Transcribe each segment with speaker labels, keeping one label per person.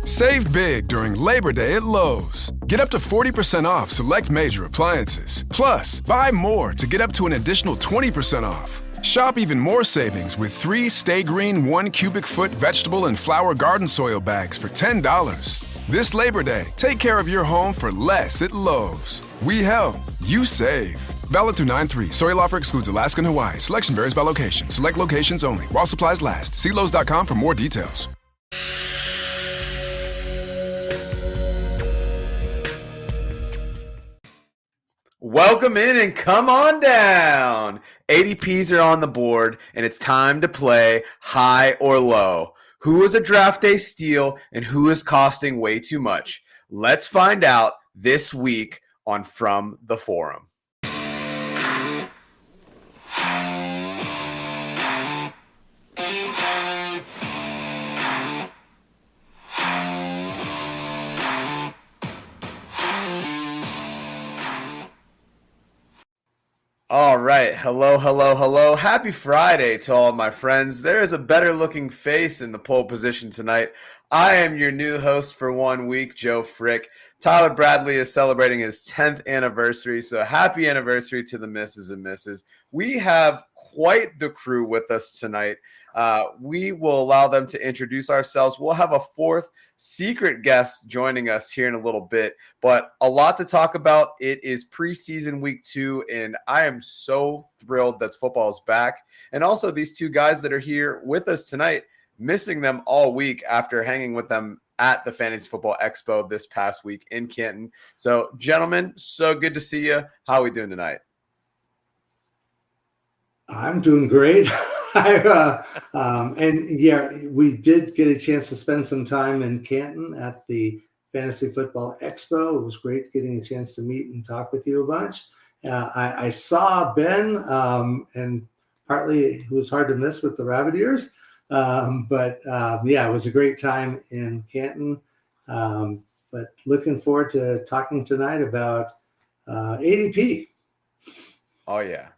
Speaker 1: Save big during Labor Day at Lowe's. Get up to 40% off select major appliances. Plus, buy more to get up to an additional 20% off. Shop even more savings with 3 Stay Green 1 cubic foot vegetable and flower garden soil bags for $10. This Labor Day, take care of your home for less at Lowe's. We help, you save. Valid through 9/3. Soil offer excludes Alaska and Hawaii. Selection varies by location. Select locations only. While supplies last. See Lowe's.com for more details.
Speaker 2: Welcome in and come on down. ADPs are on the board, and it's time to play high or low. Who is a draft day steal and who is costing way too much? Let's find out this week on From the Forum. All right. Hello. Happy Friday to all of my friends. There is a better looking face in the pole position tonight. I am your new host for 1 week, Joe Frick. Tyler Bradley is celebrating his 10th anniversary, so happy anniversary to the misses and misses. We have quite the crew with us tonight. We will allow them to introduce ourselves. We'll have a fourth secret guest joining us here in a little bit, but a lot to talk about. It is preseason week 2, and I am so thrilled that football is back. And also these two guys that are here with us tonight, missing them all week after hanging with them at the Fantasy Football Expo this past week in Canton. So, gentlemen, so good to see you. How are we doing tonight?
Speaker 3: I'm doing great. And yeah, we did get a chance to spend some time in Canton at the Fantasy Football Expo. It was great getting a chance to meet and talk with you a bunch. I saw Ben, and partly it was hard to miss with the rabbit ears. But it was a great time in Canton. But looking forward to talking tonight about ADP.
Speaker 2: Oh, yeah.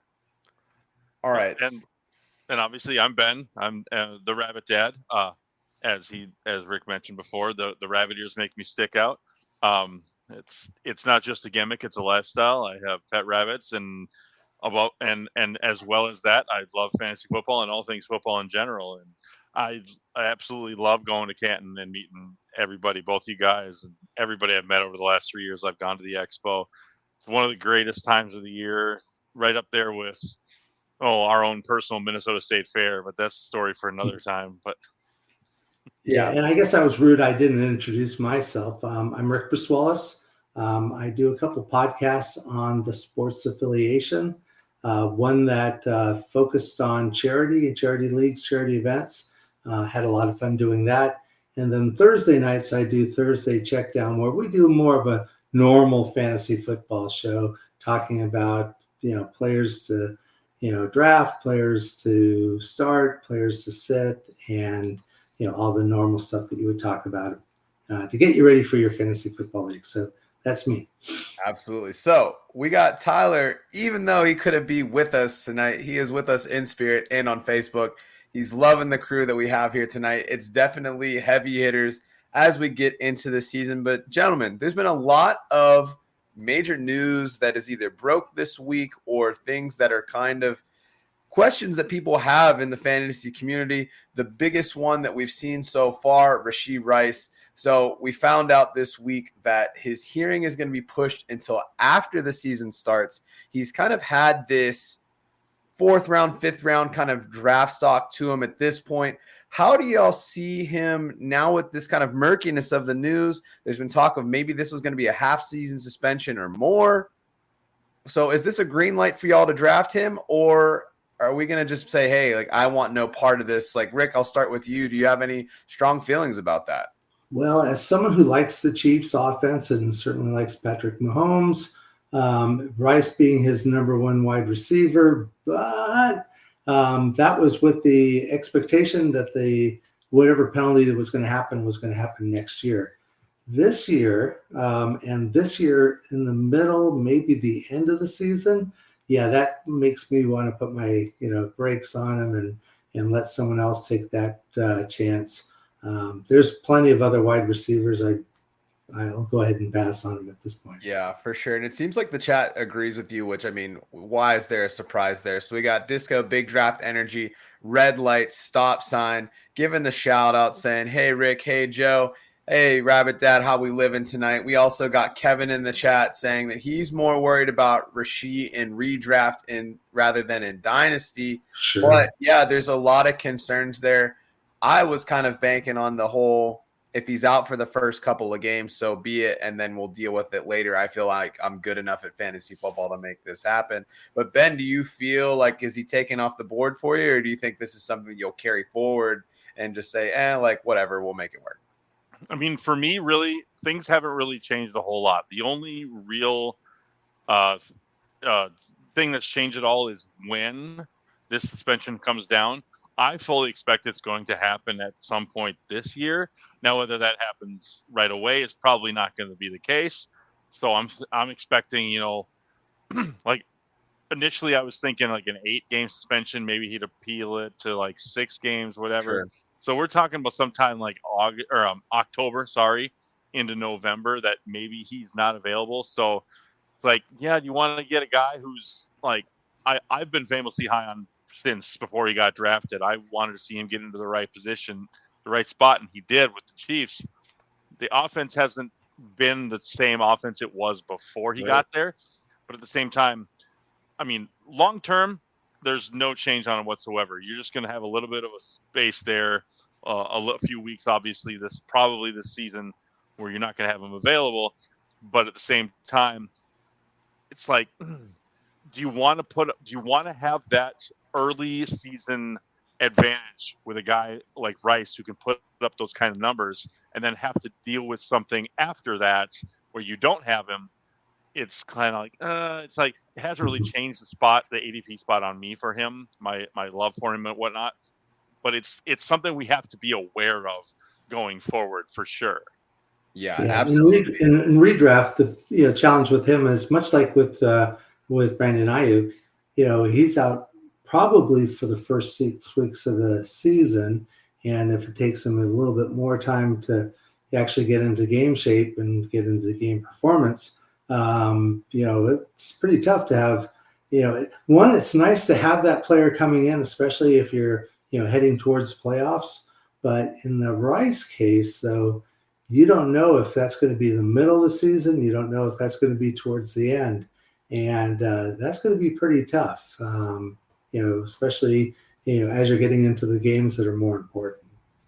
Speaker 2: All right.
Speaker 4: And obviously I'm Ben. I'm the rabbit dad. As Rick mentioned before, the rabbit ears make me stick out. It's not just a gimmick, it's a lifestyle. I have pet rabbits and as well as that, I love fantasy football and all things football in general. And I absolutely love going to Canton and meeting everybody, both you guys and everybody I've met over the last 3 years I've gone to the expo. It's one of the greatest times of the year, right up there with our own personal Minnesota State Fair, but that's a story for another time. But
Speaker 3: yeah, and I guess I was rude. I didn't introduce myself. I'm Rick Briswalis. I do a couple podcasts on the sports affiliation, one that focused on charity leagues, charity events. Had a lot of fun doing that. And then Thursday nights, I do Thursday Check Down, where we do more of a normal fantasy football show, talking about, players to, draft, players to start, players to sit, and, all the normal stuff that you would talk about to get you ready for your fantasy football league. So that's me.
Speaker 2: Absolutely. So we got Tyler, even though he couldn't be with us tonight, he is with us in spirit and on Facebook. He's loving the crew that we have here tonight. It's definitely heavy hitters as we get into the season. But gentlemen, there's been a lot of major news that is either broke this week or things that are kind of questions that people have in the fantasy community. The biggest one that we've seen so far, Rashee Rice. So we found out this week that his hearing is going to be pushed until after the season starts. He's kind of had this 4th round, 5th round kind of draft stock to him at this point. How do y'all see him now with this kind of murkiness of the news? There's been talk of maybe this was going to be a half-season suspension or more. So is this a green light for y'all to draft him, or are we going to just say, hey, I want no part of this? Rick, I'll start with you. Do you have any strong feelings about that?
Speaker 3: Well, as someone who likes the Chiefs offense and certainly likes Patrick Mahomes, Rice being his number 1 wide receiver, but that was with the expectation that whatever penalty that was going to happen next year. This year, and this year in the middle, maybe the end of the season, that makes me want to put my brakes on him and let someone else take that chance. There's plenty of other wide receivers. I'll go ahead and pass on him at this point.
Speaker 2: Yeah, for sure. And it seems like the chat agrees with you, which I mean, why is there a surprise there? So we got Disco, Big Draft Energy, Red Light, Stop Sign, giving the shout out saying, hey, Rick, hey, Joe, hey, Rabbit Dad, how we living tonight? We also got Kevin in the chat saying that he's more worried about Rashid in redraft rather than in Dynasty.
Speaker 3: Sure.
Speaker 2: But yeah, there's a lot of concerns there. I was kind of banking on the whole, if he's out for the first couple of games, so be it, and then we'll deal with it later. I feel like I'm good enough at fantasy football to make this happen. But Ben, do you feel like, is he taken off the board for you, or do you think this is something you'll carry forward and just say, like whatever, we'll make it work?
Speaker 4: I mean, for me, really, things haven't really changed a whole lot. The only real thing that's changed at all is when this suspension comes down. I fully expect it's going to happen at some point this year. Now, whether that happens right away is probably not going to be the case. So I'm expecting, like initially I was thinking like an 8-game suspension. Maybe he'd appeal it to like 6 games, whatever.
Speaker 2: Sure.
Speaker 4: So we're talking about sometime like October, into November that maybe he's not available. So like, yeah, you want to get a guy who's like, I've been famously high on since before he got drafted. I wanted to see him get into the right position, the right spot, and he did with the Chiefs. The offense hasn't been the same offense it was before he got there. But at the same time, I mean, long term, there's no change on it whatsoever. You're just going to have a little bit of a space there, a few weeks, obviously, this season where you're not going to have him available. But at the same time, it's like, do you want to have that early season advantage with a guy like Rice who can put up those kind of numbers and then have to deal with something after that where you don't have him? It's kind of like, it's like, it hasn't really changed the ADP spot on me for him, my love for him and whatnot. But it's something we have to be aware of going forward for sure.
Speaker 2: Yeah, absolutely.
Speaker 3: In redraft, the challenge with him is much like with Brandon Ayuk. He's out probably for the first 6 weeks of the season, and if it takes him a little bit more time to actually get into game shape and get into game performance, it's pretty tough to have. One, it's nice to have that player coming in, especially if you're heading towards playoffs. But in the Rice case, though, you don't know if that's going to be the middle of the season. You don't know if that's going to be towards the end. And that's going to be pretty tough, especially, as you're getting into the games that are more important.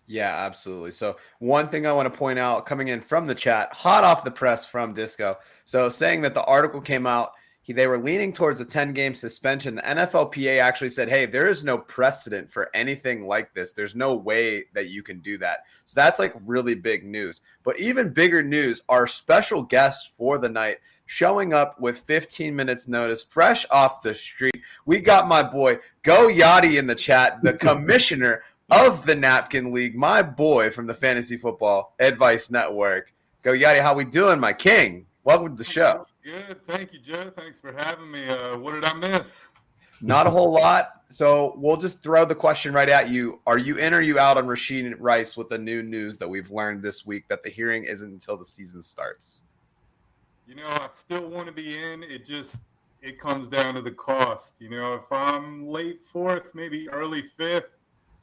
Speaker 2: Yeah, absolutely. So one thing I want to point out coming in from the chat, hot off the press from Disco. So saying that the article came out, they were leaning towards a 10-game suspension. The NFLPA actually said, hey, there is no precedent for anything like this. There's no way that you can do that. So that's like really big news. But even bigger news, our special guest for the night showing up with 15 minutes notice, fresh off the street. We got my boy, Go Yachty in the chat, the commissioner of the Napkin League, my boy from the Fantasy Football Advice Network. Go Yachty, how we doing, my king? Welcome to the show.
Speaker 5: Good. Thank you, Joe. Thanks for having me. What did I miss?
Speaker 2: Not a whole lot. So we'll just throw the question right at you. Are you in or are you out on Rashid Rice with the new news that we've learned this week that the hearing isn't until the season starts?
Speaker 5: I still want to be in. It comes down to the cost. If I'm late 4th, maybe early 5th,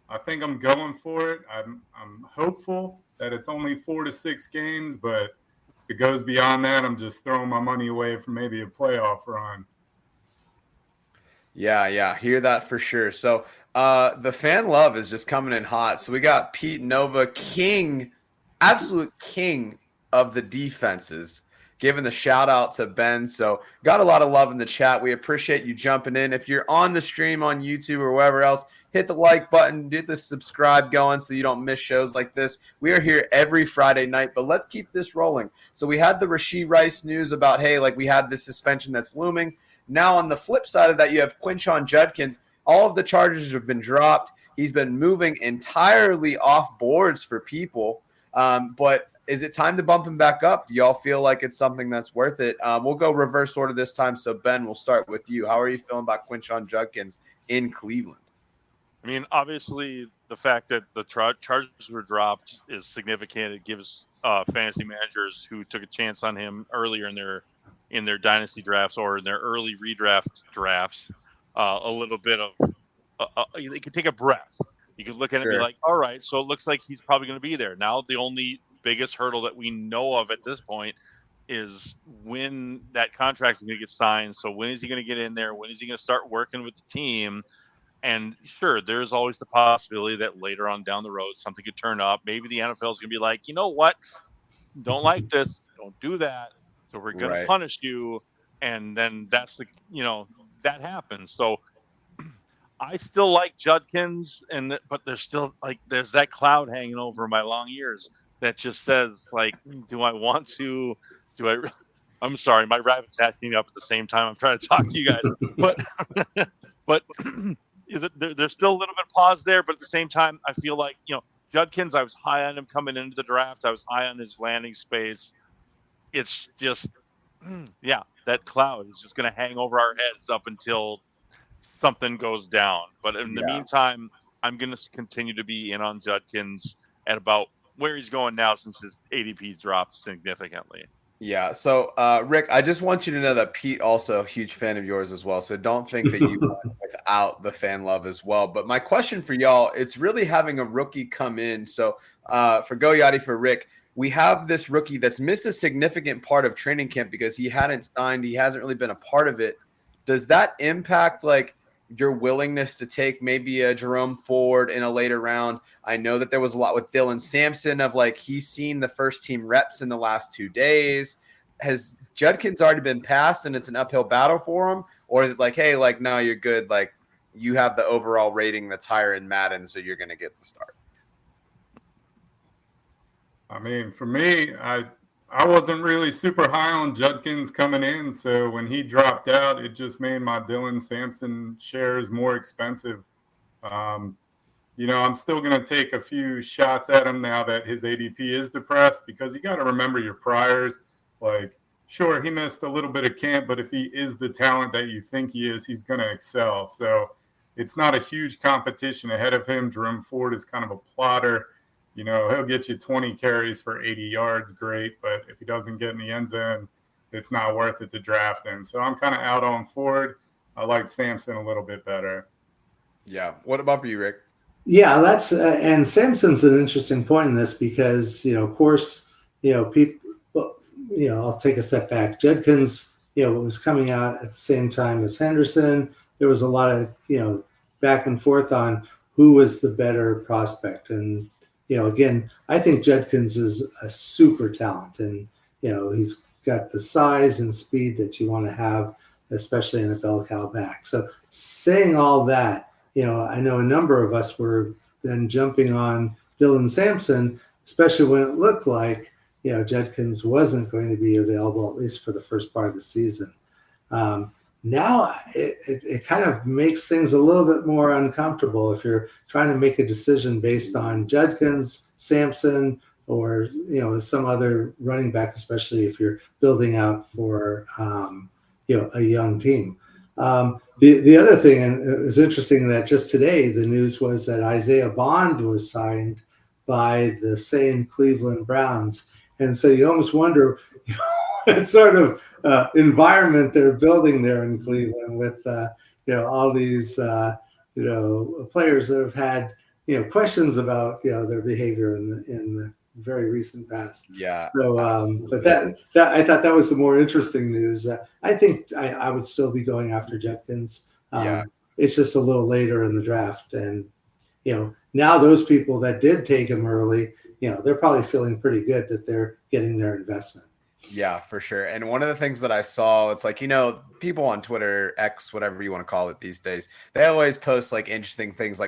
Speaker 5: I think I'm going for it. I'm hopeful that it's only 4 to 6 games, but if it goes beyond that, I'm just throwing my money away for maybe a playoff run.
Speaker 2: Yeah, hear that for sure. So the fan love is just coming in hot. So we got Pete Nova, absolute king of the defenses, giving the shout out to Ben. So got a lot of love in the chat. We appreciate you jumping in. If you're on the stream on YouTube or wherever else, hit the like button, get the subscribe going so you don't miss shows like this. We are here every Friday night, but let's keep this rolling. So we had the Rashid Rice news about, hey, like we had this suspension that's looming. Now on the flip side of that, you have Quinshon Judkins. All of the charges have been dropped. He's been moving entirely off boards for people. But is it time to bump him back up? Do y'all feel like it's something that's worth it? We'll go reverse order this time. So, Ben, we'll start with you. How are you feeling about Quinshon Judkins in Cleveland?
Speaker 4: I mean, obviously, the fact that the charges were dropped is significant. It gives fantasy managers who took a chance on him earlier in their dynasty drafts or in their early redraft drafts a little bit of they could take a breath. You could look at it and be like, all right, so it looks like he's probably going to be there. Now the only biggest hurdle that we know of at this point is when that contract is going to get signed. So when is he going to get in there? When is he going to start working with the team? And sure, there's always the possibility that later on down the road, something could turn up. Maybe the NFL is going to be like, you know what? Don't like this. Don't do that. So we're going to punish you. And then that's that happens. So I still like Judkins, but there's that cloud hanging over my long ears that just says, like, do I want to? I'm sorry, my rabbit's acting up at the same time I'm trying to talk to you guys, but there's still a little bit of pause there. But at the same time, I feel like Judkins, I was high on him coming into the draft. I was high on his landing space. It's just, that cloud is just going to hang over our heads up until something goes down. But in the meantime, I'm going to continue to be in on Judkins at about where he's going now since his ADP dropped significantly.
Speaker 2: Yeah. So, Rick, I just want you to know that Pete also a huge fan of yours as well. So don't think that you went without the fan love as well. But my question for y'all, it's really having a rookie come in. So for Go Yachty, for Rick, we have this rookie that's missed a significant part of training camp because he hadn't signed. He hasn't really been a part of it. Does that impact your willingness to take maybe a Jerome Ford in a later round? I know that there was a lot with Dylan Sampson of he's seen the first team reps in the last 2 days. Has Judkins already been passed and it's an uphill battle for him? Or is it hey, no, you're good. You have the overall rating that's higher in Madden, so you're going to get the start.
Speaker 5: I mean, for me, I wasn't really super high on Judkins coming in, so when he dropped out, it just made my Dylan Sampson shares more expensive. I'm still going to take a few shots at him now that his ADP is depressed, because you got to remember your priors. Sure, he missed a little bit of camp, but if he is the talent that you think he is, he's going to excel. So it's not a huge competition ahead of him. Jerome Ford is kind of a plotter. He'll get you 20 carries for 80 yards, great. But if he doesn't get in the end zone, it's not worth it to draft him. So I'm kind of out on Ford. I like Sampson a little bit better.
Speaker 2: Yeah. What about for you, Rick?
Speaker 3: Yeah, that's and Sampson's an interesting point in this because, of course, people, I'll take a step back. Judkins, was coming out at the same time as Henderson. There was a lot of, back and forth on who was the better prospect. And, again, I think Judkins is a super talent, and, he's got the size and speed that you want to have, especially in a bell cow back. So saying all that, I know a number of us were then jumping on Dylan Sampson, especially when it looked like, Judkins wasn't going to be available, at least for the first part of the season. Now it kind of makes things a little bit more uncomfortable if you're trying to make a decision based on Judkins, Sampson, or some other running back, especially if you're building out for a young team. The other thing, and it was interesting that just today the news was that Isaiah Bond was signed by the same Cleveland Browns, and so you almost wonder what sort of environment they're building there in Cleveland with all these players that have had questions about their behavior in the very recent past.
Speaker 2: Yeah.
Speaker 3: So, but that I thought that was the more interesting news. I think I would still be going after Judkins. It's just a little later in the draft, and now those people that did take him early, they're probably feeling pretty good that they're getting their investment.
Speaker 2: Yeah, for sure. And one of the things that I saw, it's people on Twitter, X, whatever you want to call it these days, they always post interesting things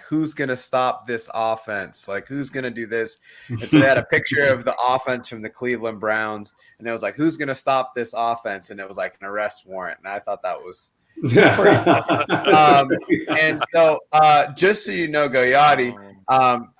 Speaker 2: who's going to stop this offense? Who's going to do this? And so they had a picture of the offense from the Cleveland Browns, and it was who's going to stop this offense? And it was an arrest warrant. And I thought that was and so just so you know, Goyati,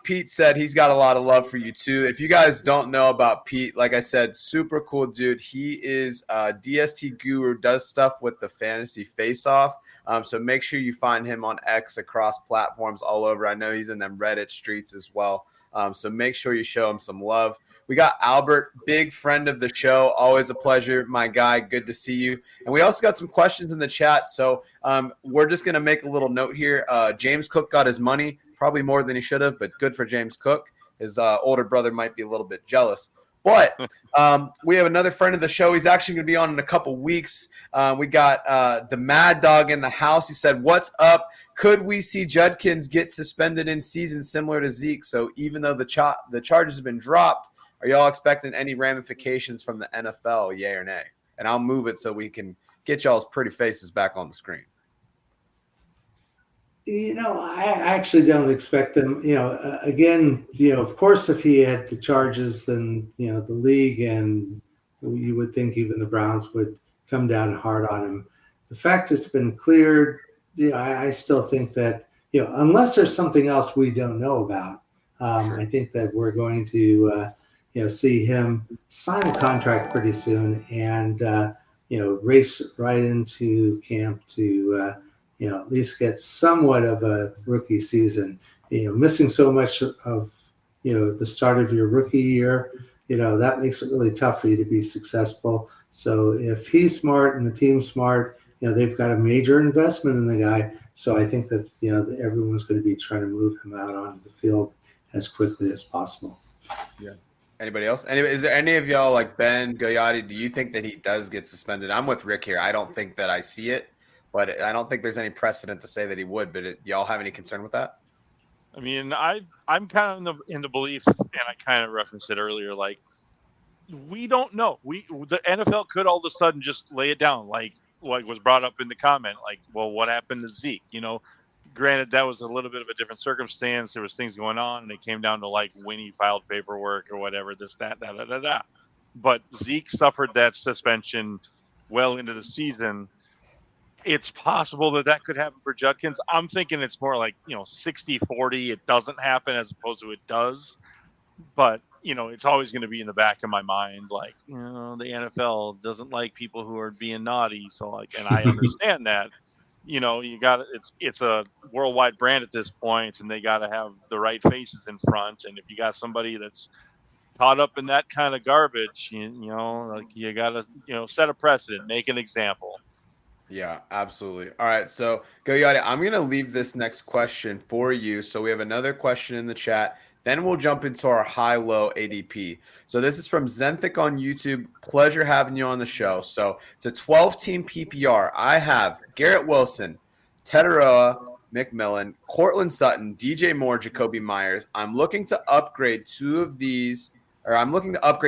Speaker 2: Pete said he's got a lot of love for you too. If you guys don't know about Pete, like I said, super cool dude. He is a DST guru, does stuff with the Fantasy Face Off. So make sure you find him on X across platforms all over. I know he's in them Reddit streets as well. So make sure you show him some love. We got Albert, big friend of the show. Always a pleasure, my guy. Good to see you. And we also got some questions in the chat. So we're just going to make a little note here. James Cook got his money, probably more than he should have, but good for James Cook. His older brother might be a little bit jealous. But we have another friend of the show. He's actually going to be on in a couple weeks. We got the Mad Dog in the house. He said, "What's up? Could we see Judkins get suspended in season similar to Zeke? So even though the charges have been dropped, are y'all expecting any ramifications from the NFL, yay or nay?" And I'll move it so we can get y'all's pretty faces back on the screen.
Speaker 3: I actually don't expect them. Again, of course, if he had the charges, then, the league and you would think even the Browns would come down hard on him. The fact it's been cleared, I still think that, unless there's something else we don't know about,
Speaker 2: Sure.
Speaker 3: I think that we're going to, see him sign a contract pretty soon and, race right into camp to, at least get somewhat of a rookie season. Missing so much of, the start of your rookie year, that makes it really tough for you to be successful. So if he's smart and the team's smart, they've got a major investment in the guy. So I think that, everyone's going to be trying to move him out onto the field as quickly as possible.
Speaker 2: Yeah. Anybody else? Is there any of y'all, like Ben, Goyati, do you think that he does get suspended? I'm with Rick here. I don't think that I see it, but I don't think there's any precedent to say that he would. But y'all have any concern with that?
Speaker 4: I mean, I'm kind of in the belief, and I kind of referenced it earlier, like, we don't know. The NFL could all of a sudden just lay it down, like was brought up in the comment, like, well, what happened to Zeke? Granted, that was a little bit of a different circumstance. There was things going on, and it came down to like when he filed paperwork or whatever, this, that, da, da, da, da. But Zeke suffered that suspension well into the season. It's possible that could happen for Judkins. I'm thinking it's more like, 60-40. It doesn't happen as opposed to it does. But, it's always going to be in the back of my mind. Like, the NFL doesn't like people who are being naughty. So and I understand that, you got it's a worldwide brand at this point, and they got to have the right faces in front. And if you got somebody that's caught up in that kind of garbage, you got to, set a precedent, make an example.
Speaker 2: Yeah, absolutely. All right, so Goyati, I'm going to leave this next question for you. So we have another question in the chat. Then we'll jump into our high-low ADP. So this is from Zenthic on YouTube. Pleasure having you on the show. So it's a 12-team PPR. I have Garrett Wilson, Tetaroa, McMillan, Cortland Sutton, DJ Moore, Jacoby Myers. I'm looking to upgrade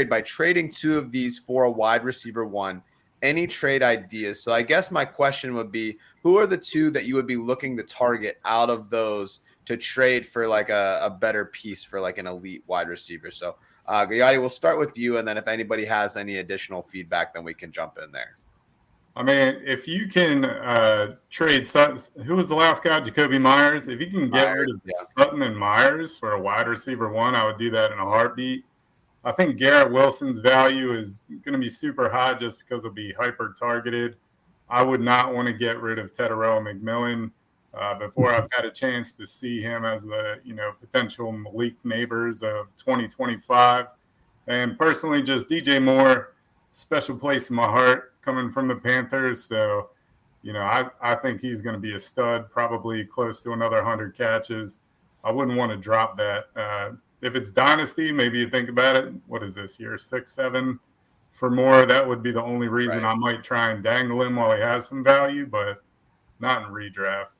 Speaker 2: by trading two of these for a wide receiver one. Any trade ideas? So I guess my question would be, who are the two that you would be looking to target out of those to trade for like a better piece for like an elite wide receiver? So Goyati, we'll start with you, and then if anybody has any additional feedback, then we can jump in there.
Speaker 5: I mean, if you can trade Sutton, who was the last guy? Jacoby Myers. If you can get rid of Sutton and Myers for a wide receiver one, I would do that in a heartbeat. I think Garrett Wilson's value is going to be super high just because he'll be hyper targeted. I would not want to get rid of Tetaroa McMillan before I've had a chance to see him as the potential Malik Neighbors of 2025. And personally, just DJ Moore, special place in my heart coming from the Panthers. So, I think he's going to be a stud, probably close to another 100 catches. I wouldn't want to drop that. If it's dynasty, maybe you think about it. What is this, year 6, 7 for Moore? That would be the only reason I might try and dangle him while he has some value, but not in redraft.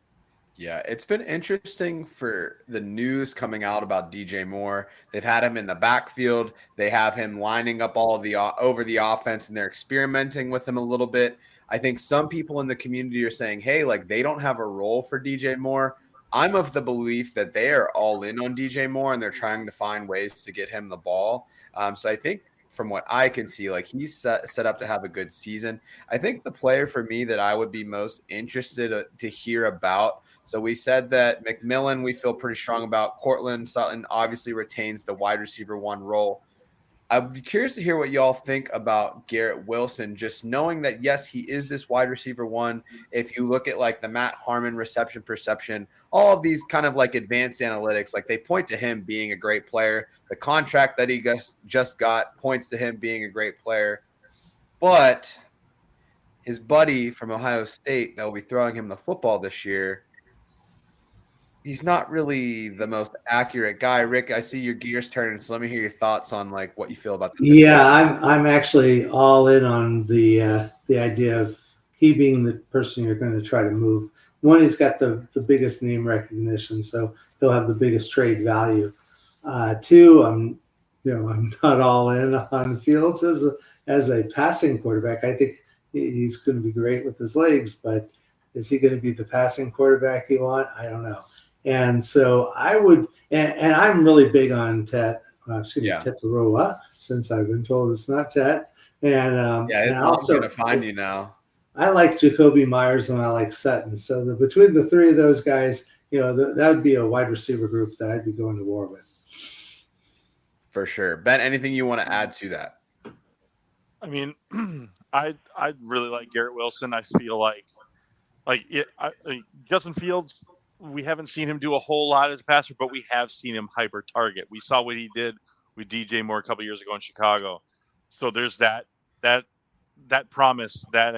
Speaker 2: Yeah, it's been interesting for the news coming out about DJ Moore. They've had him in the backfield. They have him lining up all of the over the offense, and they're experimenting with him a little bit. I think some people in the community are saying, hey, like they don't have a role for DJ Moore. I'm of the belief that they are all in on DJ Moore, and they're trying to find ways to get him the ball. So I think from what I can see, like he's set up to have a good season. I think the player for me that I would be most interested to hear about. So we said that McMillan, we feel pretty strong about. Cortland Sutton obviously retains the wide receiver one role. I'd be curious to hear what y'all think about Garrett Wilson, just knowing that, yes, he is this wide receiver one. If you look at like the Matt Harmon reception perception, all of these kind of like advanced analytics, like they point to him being a great player. The contract that he just got points to him being a great player. But his buddy from Ohio State that will be throwing him the football this year, he's not really the most accurate guy. Rick, I see your gears turning, so let me hear your thoughts on like what you feel about this.
Speaker 3: Yeah, I'm actually all in on the idea of he being the person you're going to try to move. One, he's got the biggest name recognition, so he'll have the biggest trade value. Two, I'm not all in on Fields as a passing quarterback. I think he's going to be great with his legs, but is he going to be the passing quarterback you want? I don't know. And so I would, and I'm really big on Tetaroa, since I've been told it's not Tet. And
Speaker 2: it's also going to find you now.
Speaker 3: I like Jacoby Myers and I like Sutton. So between the three of those guys, that would be a wide receiver group that I'd be going to war with.
Speaker 2: For sure. Ben, anything you want to add to that?
Speaker 4: I mean, I really like Garrett Wilson. I feel like Justin Fields, we haven't seen him do a whole lot as a passer, but we have seen him hyper target. We saw what he did with DJ Moore a couple years ago in Chicago. So there's that promise, not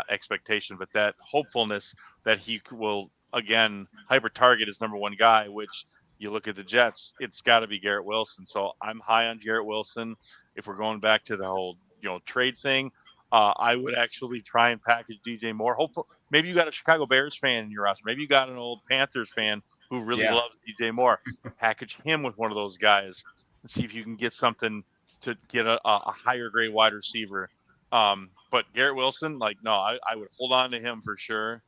Speaker 4: expectation, but that hopefulness that he will again hyper target his number one guy, which you look at the Jets, it's got to be Garrett Wilson. So I'm high on Garrett Wilson. If we're going back to the whole trade thing, I would actually try and package DJ Moore. Hopefully, maybe you got a Chicago Bears fan in your roster. Maybe you got an old Panthers fan who really loves DJ Moore. Package him with one of those guys and see if you can get something to get a higher grade wide receiver. But Garrett Wilson, I would hold on to him for sure,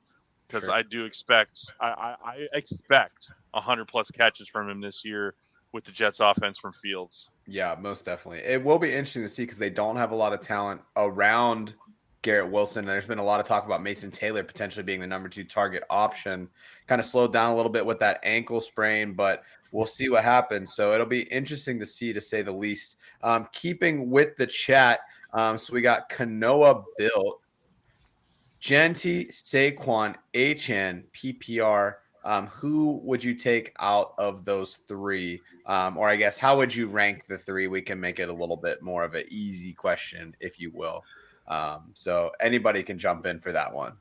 Speaker 4: because I do expect I expect 100+ catches from him this year with the Jets offense from Fields.
Speaker 2: Yeah, most definitely. It will be interesting to see because they don't have a lot of talent around Garrett Wilson. There's been a lot of talk about Mason Taylor potentially being the number 2 target option. Kind of slowed down a little bit with that ankle sprain, but we'll see what happens. So it'll be interesting to see, to say the least. Keeping with the chat, so we got Kanoa Bill, Genty, Saquon, Achane, PPR. Who would you take out of those three? Or I guess, how would you rank the three? We can make it a little bit more of an easy question, if you will. So anybody can jump in for that one.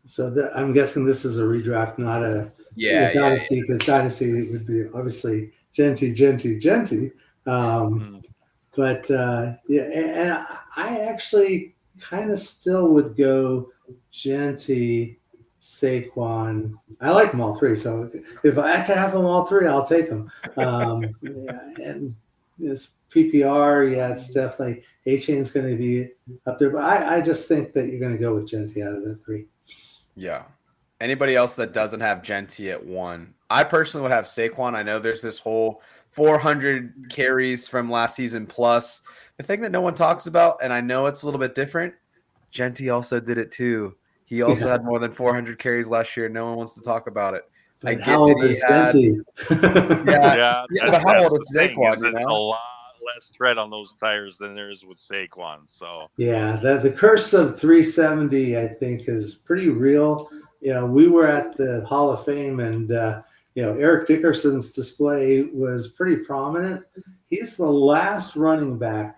Speaker 3: So I'm guessing this is a redraft, not a dynasty, because dynasty would be obviously Genty. But and I actually kind of still would go Genty, Saquon. I like them all three, so if I could have them all three, I'll take them. And this PPR, it's definitely Achane's going to be up there, but I just think that you're going to go with Genty out of the three.
Speaker 2: Yeah. Anybody else that doesn't have Genty at 1? I personally would have Saquon. I know there's this whole 400 carries from last season plus. The thing that no one talks about, and I know it's a little bit different, Genty also did it too. He also had more than 400 carries last year. No one wants to talk about it.
Speaker 3: But I get how old is Genty?
Speaker 2: But how old is Saquon?
Speaker 4: There's a lot less tread on those tires than there is with Saquon. So
Speaker 3: the curse of 370, I think, is pretty real. We were at the Hall of Fame, and Eric Dickerson's display was pretty prominent. He's the last running back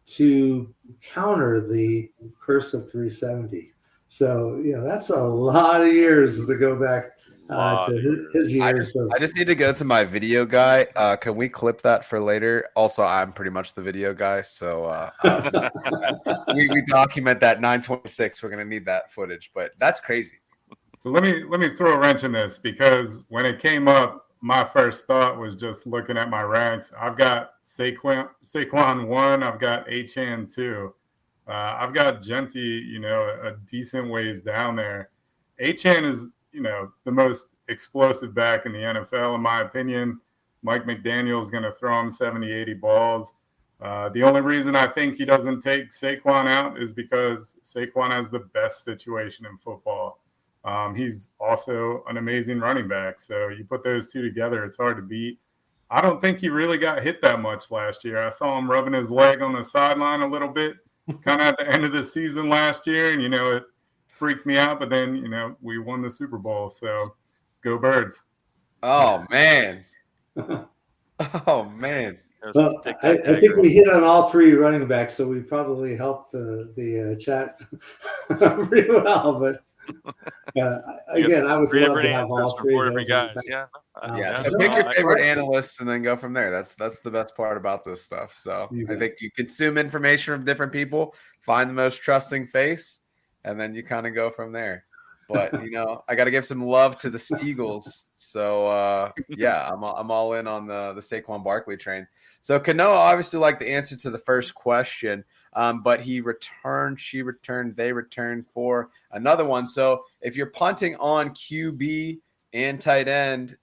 Speaker 3: to counter the curse of 370. So that's a lot of years to go back to his years.
Speaker 2: I just need to go to my video guy. Can we clip that for later? Also, I'm pretty much the video guy, so we document that 926. We're gonna need that footage, but that's crazy.
Speaker 5: So let me throw a wrench in this, because when it came up, my first thought was just looking at my ranks. I've got Saquon 1. I've got Achane 2. I've got Genty, a decent ways down there. Achane is, the most explosive back in the NFL, in my opinion. Mike McDaniel is going to throw him 70, 80 balls. The only reason I think he doesn't take Saquon out is because Saquon has the best situation in football. He's also an amazing running back. So you put those two together, it's hard to beat. I don't think he really got hit that much last year. I saw him rubbing his leg on the sideline a little bit, kind of at the end of the season last year, and it freaked me out. But then we won the Super Bowl, so go Birds.
Speaker 2: Oh man. Oh man.
Speaker 3: Well, I think we hit on all three running backs, so we probably helped the chat pretty well. But again, I would love to have all three of those
Speaker 4: guys.
Speaker 2: So pick your favorite analysts and then go from there. That's the best part about this stuff. So I think you consume information from different people, find the most trusting face, and then you kind of go from there. But I got to give some love to the Steagles. So I'm all in on the Saquon Barkley train. So Kanoa obviously liked the answer to the first question, but he returned, she returned, they returned for another one. So if you're punting on QB and tight end,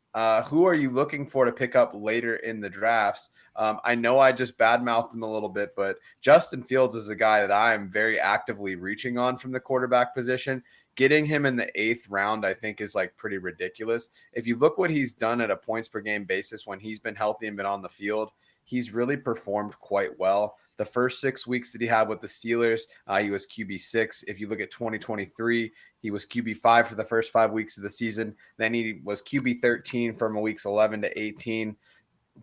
Speaker 2: who are you looking for to pick up later in the drafts? I know I just badmouthed him a little bit, but Justin Fields is a guy that I am very actively reaching on from the quarterback position. Getting him in the 8th round, I think, is like pretty ridiculous. If you look what he's done at a points per game basis when he's been healthy and been on the field, he's really performed quite well. The first 6 weeks that he had with the Steelers, he was QB6. If you look at 2023, he was QB5 for the first 5 weeks of the season. Then he was QB13 from weeks 11 to 18.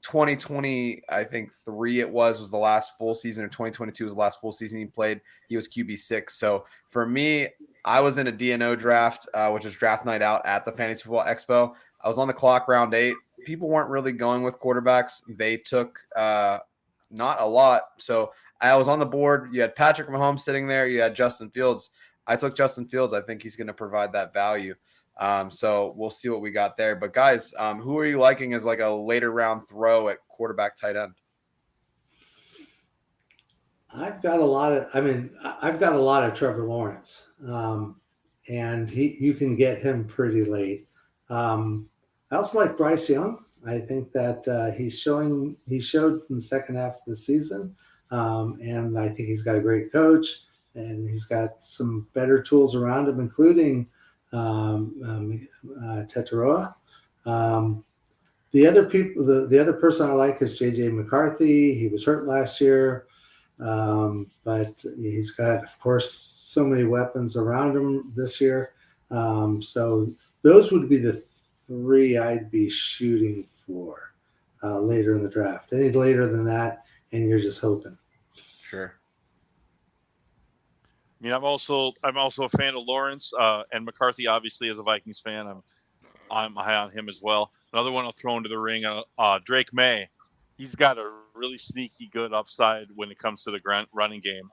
Speaker 2: 2020, I think 3 was the last full season, or 2022 was the last full season he played. He was QB6. So for me, I was in a DNO draft, which is draft night out at the Fantasy Football Expo. I was on the clock round 8. People weren't really going with quarterbacks. They took not a lot. So I was on the board. You had Patrick Mahomes sitting there. You had Justin Fields. I took Justin Fields. I think he's going to provide that value. So we'll see what we got there. But guys, who are you liking as like a later round throw at quarterback, tight end?
Speaker 3: I've got a lot of Trevor Lawrence, and you can get him pretty late. I also like Bryce Young. I think that he showed in the second half of the season, and I think he's got a great coach, and he's got some better tools around him, including Tetaroa. The other person I like is JJ McCarthy. He was hurt last year. But he's got, of course, so many weapons around him this year. So those would be the 3 I'd be shooting for later in the draft. Any later than that, and you're just hoping.
Speaker 2: Sure.
Speaker 4: I mean, I'm also a fan of Lawrence and McCarthy. Obviously, as a Vikings fan, I'm high on him as well. Another one I'll throw into the ring, Drake May. He's got a really sneaky good upside when it comes to the running game.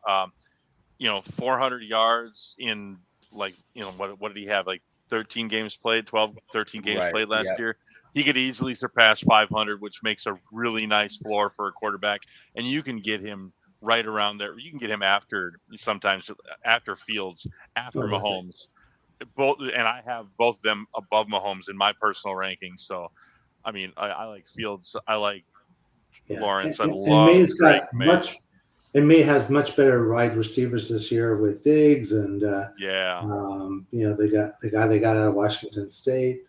Speaker 4: 400 yards in what did he have? Like 13 games played, 13 games played last year. He could easily surpass 500, which makes a really nice floor for a quarterback. And you can get him right around there. You can get him after Fields, after Mahomes. And I have both of them above Mahomes in my personal rankings. So, I mean, I like Fields. I like Lawrence.
Speaker 3: And May's got May has much better wide receivers this year with Diggs and they got the guy they got out of Washington State.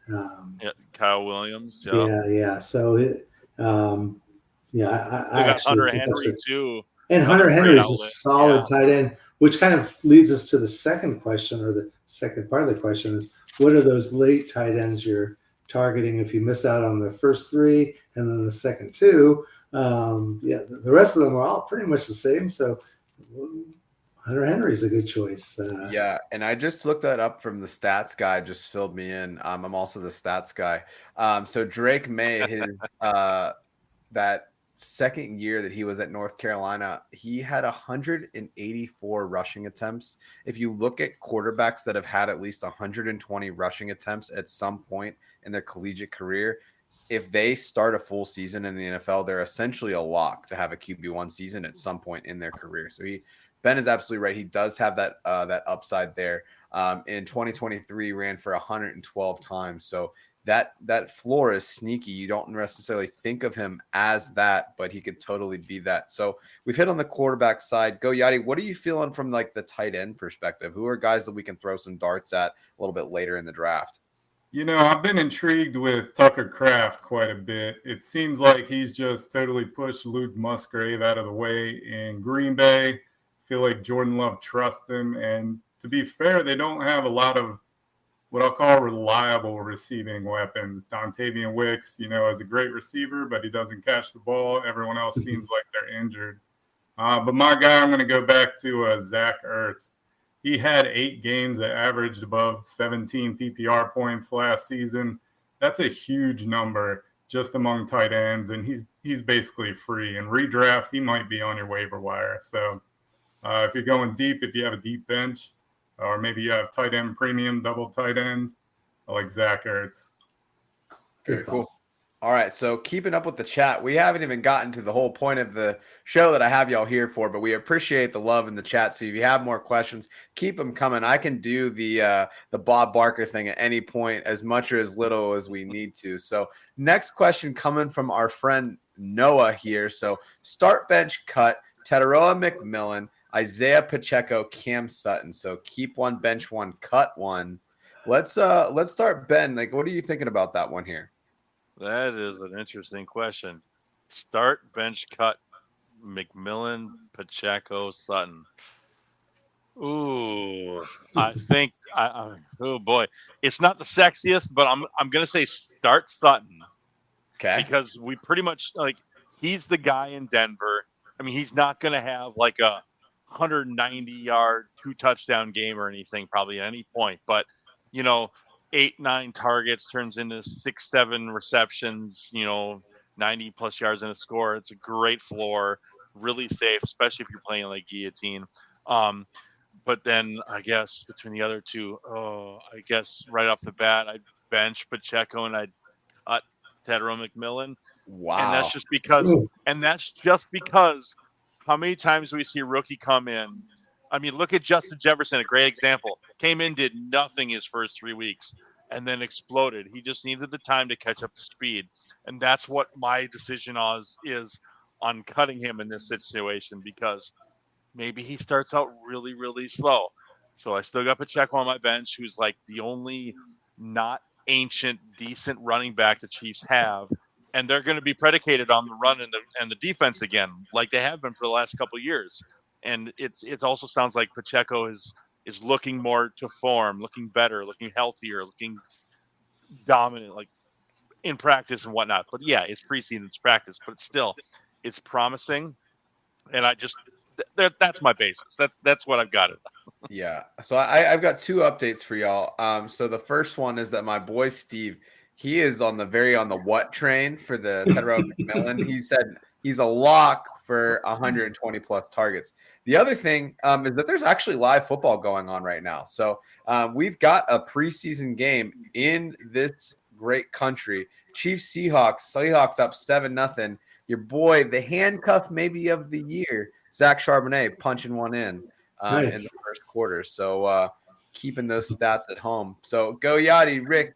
Speaker 4: Kyle Williams.
Speaker 3: So I
Speaker 4: got Hunter Henry too.
Speaker 3: And Hunter Henry is a solid tight end, which kind of leads us to the second question, or the second part of the question is, what are those late tight ends you're targeting if you miss out on the first 3 and then the second 2? The rest of them are all pretty much the same. So Hunter Henry is a good choice.
Speaker 2: And I just looked that up from the stats guy, just filled me in. I'm also the stats guy. So Drake May, his that second year that he was at North Carolina, he had 184 rushing attempts. If you look at quarterbacks that have had at least 120 rushing attempts at some point in their collegiate career, if they start a full season in the NFL, they're essentially a lock to have a QB1 season at some point in their career. So Ben is absolutely right. He does have that upside there. In 2023, ran for 112 times. So that floor is sneaky. You don't necessarily think of him as that, but he could totally be that. So we've hit on the quarterback side. Go Yachty, what are you feeling from like the tight end perspective? Who are guys that we can throw some darts at a little bit later in the draft?
Speaker 5: I've been intrigued with Tucker Kraft quite a bit. It seems like he's just totally pushed Luke Musgrave out of the way in Green Bay. I feel like Jordan Love trusts him. And to be fair, they don't have a lot of what I'll call reliable receiving weapons. Dontavian Wicks, is a great receiver, but he doesn't catch the ball. Everyone else seems like they're injured. But my guy, I'm going to go back to Zach Ertz. He had 8 games that averaged above 17 PPR points last season. That's a huge number just among tight ends, and he's basically free. In redraft, he might be on your waiver wire. So if you're going deep, if you have a deep bench, or maybe you have tight end premium, double tight end, I like Zach Ertz.
Speaker 2: Very cool. All right, so keeping up with the chat, we haven't even gotten to the whole point of the show that I have y'all here for, but we appreciate the love in the chat. So if you have more questions, keep them coming. I can do the Bob Barker thing at any point, as much or as little as we need to. So next question coming from our friend Noah here. So start, bench, cut, Tataroa McMillan, Isaiah Pacheco, Cam Sutton. So keep one, bench one, cut one. Let's start, Ben. Like, what are you thinking about that one here?
Speaker 4: That is an interesting question. Start, bench, cut, McMillan, Pacheco, Sutton. Ooh, I think oh boy, it's not the sexiest, but I'm gonna say start Sutton.
Speaker 2: Okay.
Speaker 4: Because we pretty much he's the guy in Denver. I mean, he's not gonna have like a 190-yard 2-touchdown game or anything probably at any point, but 8-9 targets turns into 6-7 receptions, 90+ yards and a score. It's a great floor, really safe, especially if you're playing like guillotine. But then I guess between the other two, I guess right off the bat, I'd bench Pacheco and I'd cut Tataroa McMillan.
Speaker 2: Wow.
Speaker 4: And that's just because how many times do we see a rookie come in? I mean, look at Justin Jefferson, a great example. Came in, did nothing his first 3 weeks, and then exploded. He just needed the time to catch up to speed. And that's what my decision is on cutting him in this situation, because maybe he starts out really, really slow. So I still got Pacheco on my bench, who's like the only not ancient, decent running back the Chiefs have. And they're going to be predicated on the run and the defense again, like they have been for the last couple of years. And it also sounds like Pacheco is looking more to form, looking better, looking healthier, looking dominant, like in practice and whatnot. But yeah, it's preseason, it's practice, but it's promising. And that's my basis. That's what I've got it.
Speaker 2: Yeah. So I've got 2 updates for y'all. So the first one is that my boy Steve, he is on the what train for the Tataroa McMillan. He said he's a lock for 120 plus targets. The other thing is that there's actually live football going on right now. So we've got a preseason game in this great country. Chiefs Seahawks up 7-0. Your boy, the handcuff maybe of the year, Zach Charbonnet, punching one in
Speaker 3: Nice.
Speaker 2: in the first quarter. So keeping those stats at home. So go Yachty, Rick.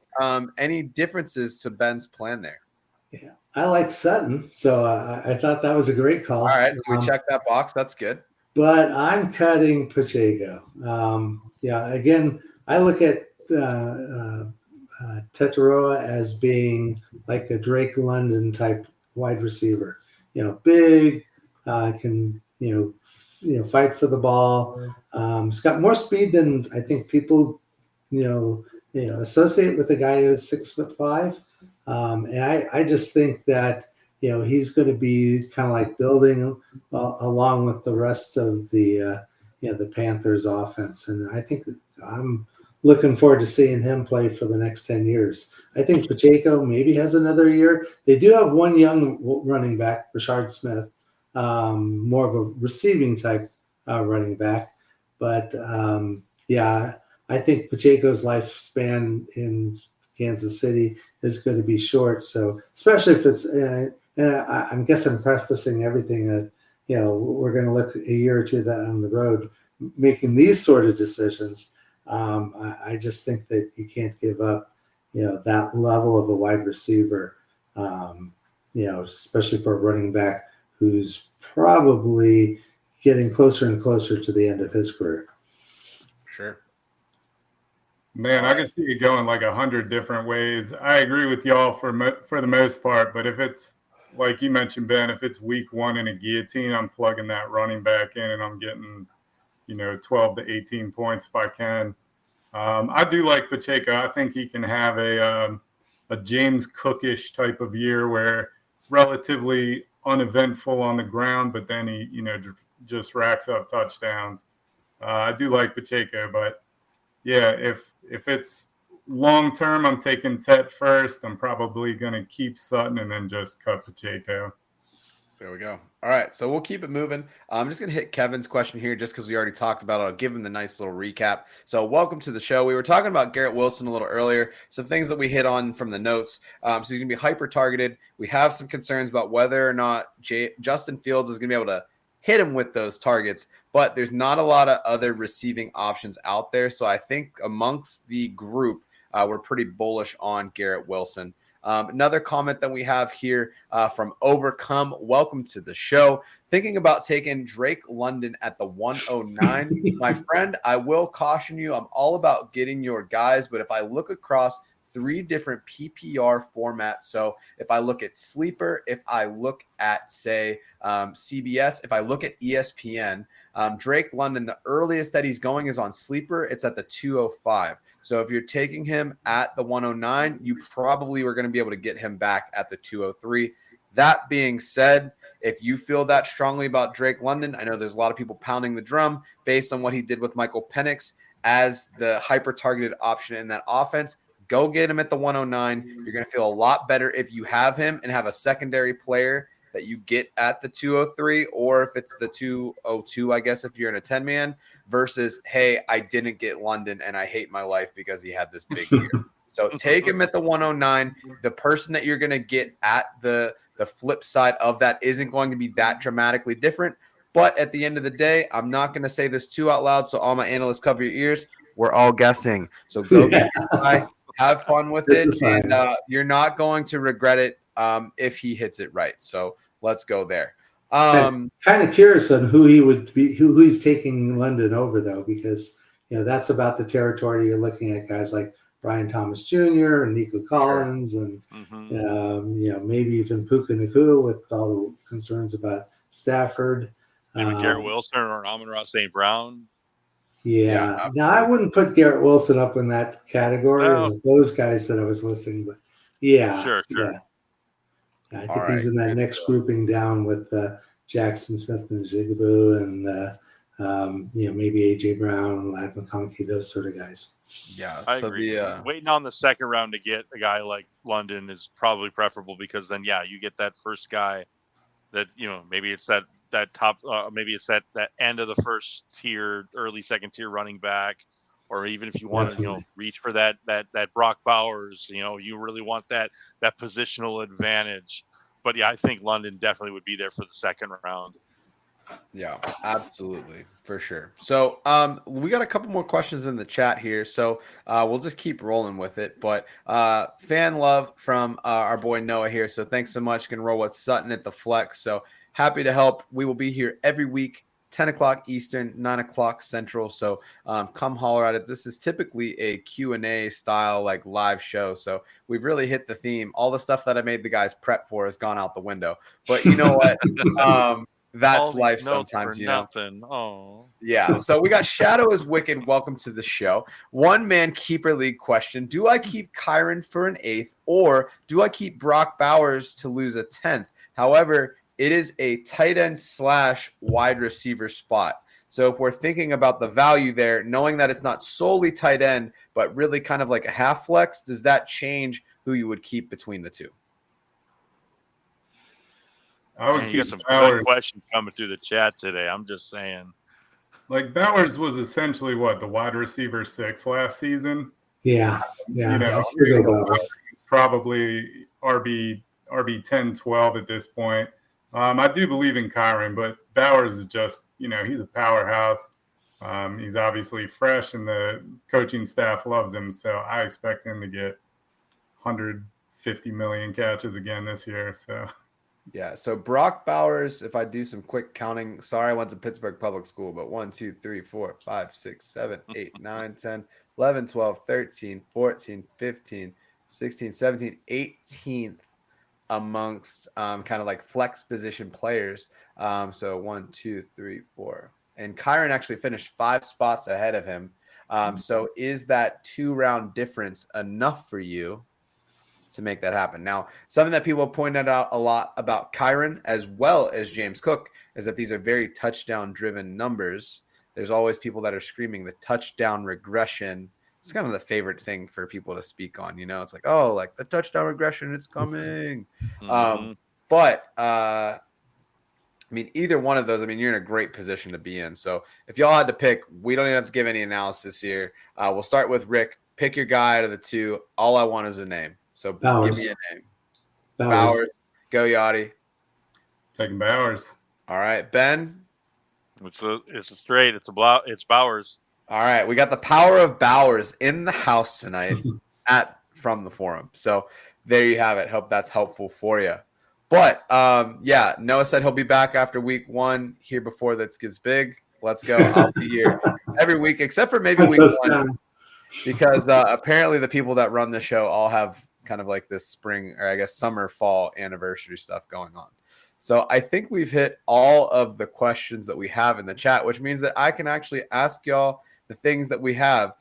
Speaker 2: Any differences to Ben's plan there?
Speaker 3: Yeah, I like Sutton, so I thought that was a great call.
Speaker 2: All right, so we checked that box. That's good.
Speaker 3: But I'm cutting Pacheco. Again, I look at Tataroa as being like a Drake London type wide receiver. Big, can fight for the ball. He's got more speed than I think people associate with a guy who's 6'5". And I just think that he's going to be kind of like building along with the rest of the Panthers offense, and I think I'm looking forward to seeing him play for the next 10 years. I think Pacheco maybe has another year. They do have one young running back, Rashard Smith, more of a receiving type running back, but I think Pacheco's lifespan in Kansas City is going to be short. So especially if it's, and I guess I'm prefacing everything we're going to look a year or two down the road making these sort of decisions. I just think that you can't give up, that level of a wide receiver, especially for a running back who's probably – getting closer and closer to the end of his career.
Speaker 2: Sure.
Speaker 5: Man, I can see it going like 100 different ways. I agree with y'all for the most part, but if it's like you mentioned, Ben, if it's week 1 in a guillotine, I'm plugging that running back in and I'm getting, 12 to 18 points if I can. I do like Pacheco. I think he can have a James Cookish type of year where relatively uneventful on the ground, but then he, just racks up touchdowns. I do like Pacheco, but yeah, if it's long term, I'm taking Tet first. I'm probably going to keep Sutton and then just cut Pacheco.
Speaker 2: There we go. All right, so we'll keep it moving. I'm just going to hit Kevin's question here just because we already talked about it. I'll give him the nice little recap. So welcome to the show. We were talking about Garrett Wilson a little earlier, some things that we hit on from the notes. So he's going to be hyper-targeted. We have some concerns about whether or not Justin Fields is going to be able to hit him with those targets, but there's not a lot of other receiving options out there. So I think amongst the group, we're pretty bullish on Garrett Wilson. Another comment that we have here from Overcome. Welcome to the show. Thinking about taking Drake London at the 109. My friend, I will caution you, I'm all about getting your guys, but if I look across 3 different PPR formats, so if I look at Sleeper, if I look at, say, CBS, if I look at ESPN, Drake London, the earliest that he's going is on Sleeper. It's at the 205. So if you're taking him at the 109, you probably were going to be able to get him back at the 203. That being said, if you feel that strongly about Drake London, I know there's a lot of people pounding the drum based on what he did with Michael Penix as the hyper-targeted option in that offense. Go get him at the 109. You're going to feel a lot better if you have him and have a secondary player that you get at the 203, or if it's the 202, I guess, if you're in a 10-man, versus, hey, I didn't get London and I hate my life because he had this big year. So take him at the 109. The person that you're going to get at the flip side of that isn't going to be that dramatically different. But at the end of the day, I'm not going to say this too out loud, so all my analysts cover your ears. We're all guessing. So go get your guy, have fun with it, and you're not going to regret it if he hits it right. So let's go there.
Speaker 3: Kind of curious on who he would be, who he's taking London over, though, because that's about the territory you're looking at guys like Brian Thomas Jr. and Nico Collins, and maybe even Puka Nacua with all the concerns about Stafford.
Speaker 4: Maybe Garrett Wilson or Amon-Ra St. Brown.
Speaker 3: Yeah. Now I wouldn't put Garrett Wilson up in that category with those guys that I was listing, but sure. Yeah. I think he's in that next grouping down with Jackson Smith and Jigaboo and maybe AJ Brown, Lad McConkey, those sort of guys.
Speaker 2: Yeah,
Speaker 4: I agree. Waiting on the second round to get a guy like London is probably preferable, because then you get that first guy that maybe it's that top maybe it's that end of the first tier, early second tier running back, or even if you want to reach for that Brock Bowers, you really want that positional advantage. But I think London definitely would be there for the second round.
Speaker 2: Yeah, absolutely, for sure. So we got a couple more questions in the chat here, so we'll just keep rolling with it. But fan love from our boy Noah here, so thanks so much. Can roll with Sutton at the flex, so happy to help. We will be here every week, 10 o'clock Eastern, 9 o'clock Central. So come holler at it. This is typically a Q&A style, like live show. So we've really hit the theme. All the stuff that I made the guys prep for has gone out the window. But you know what? That's life sometimes,
Speaker 4: nothing. Oh,
Speaker 2: yeah. So we got Shadow is Wicked. Welcome to the show. One man keeper league question. Do I keep Kyron for an 8th, or do I keep Brock Bowers to lose a 10th? However, it is a tight end / wide receiver spot. So if we're thinking about the value there, knowing that it's not solely tight end, but really kind of like a half flex, does that change who you would keep between the two?
Speaker 5: I would keep
Speaker 4: some
Speaker 5: Bowers.
Speaker 4: Good questions coming through the chat today. I'm just saying.
Speaker 5: Like Bowers was essentially the wide receiver 6 last season.
Speaker 3: Yeah.
Speaker 5: It's probably RB 10, 12 at this point. I do believe in Kyron, but Bowers is just, he's a powerhouse. He's obviously fresh, and the coaching staff loves him. So I expect him to get 150 million catches again this year. So
Speaker 2: Yeah, so Brock Bowers, if I do some quick counting, sorry, I went to Pittsburgh Public School, but 1, 2, 3, 4, 5, 6, 7, 8, 9, 10, 11, 12, 13, 14, 15, 16, 17, 18th amongst kind of like flex position players. So 1, 2, 3, 4. And Kyron actually finished 5 spots ahead of him. So is that 2-round difference enough for you to make that happen? Now, something that people have pointed out a lot about Kyron as well as James Cook is that these are very touchdown driven numbers. There's always people that are screaming the touchdown regression. It's kind of the favorite thing for people to speak on, it's like, oh, like the touchdown regression, it's coming. But I mean, either one of those, I mean, you're in a great position to be in. So if y'all had to pick, we don't even have to give any analysis here. We'll start with Rick. Pick your guy out of the two. All I want is a name. So
Speaker 3: Bowers.
Speaker 2: Give me a name.
Speaker 3: Bowers.
Speaker 2: Go Yachty.
Speaker 5: Taking Bowers.
Speaker 2: All right, Ben.
Speaker 4: It's a straight. It's Bowers.
Speaker 2: All right, we got the power of Bowers in the house tonight from the forum. So there you have it. Hope that's helpful for you. But yeah, Noah said he'll be back after week 1 here before this gets big. Let's go. I'll be here every week except for maybe week 1 because apparently the people that run the show all have kind of like this spring or I guess summer fall anniversary stuff going on. So I think we've hit all of the questions that we have in the chat, which means that I can actually ask y'all the things that we have.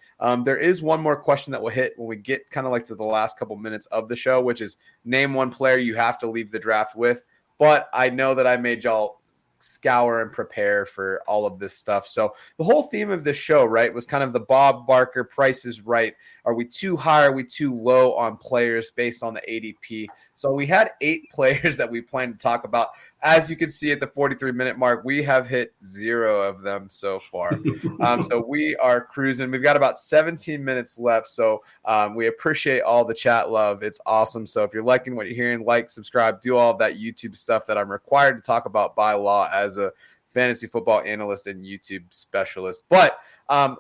Speaker 2: There is one more question that we'll hit when we get kind of like to the last couple minutes of the show, which is name one player you have to leave the draft with. But I know that I made y'all scour and prepare for all of this stuff. So the whole theme of this show, right, was kind of the Bob Barker Price is Right. Are we too high? Are we too low on players based on the ADP? So we had 8 players that we planned to talk about. As you can see at the 43-minute mark, we have hit 0 of them so far. So we are cruising. We've got about 17 minutes left. So we appreciate all the chat love. It's awesome. So if you're liking what you're hearing, like, subscribe, do all of that YouTube stuff that I'm required to talk about by law as a fantasy football analyst and YouTube specialist. But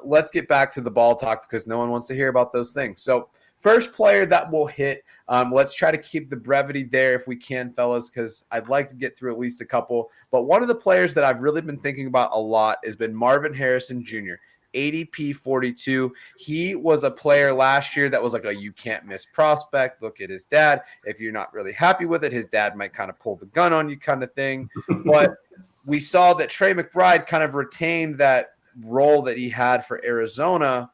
Speaker 2: let's get back to the ball talk because no one wants to hear about those things. So first player that will hit, let's try to keep the brevity there if we can, fellas, because I'd like to get through at least a couple. But one of the players that I've really been thinking about a lot has been Marvin Harrison Jr., ADP 42. He was a player last year that was like a you can't miss prospect. Look at his dad. If you're not really happy with it, his dad might kind of pull the gun on you kind of thing. But we saw that Trey McBride kind of retained that role that he had for Arizona.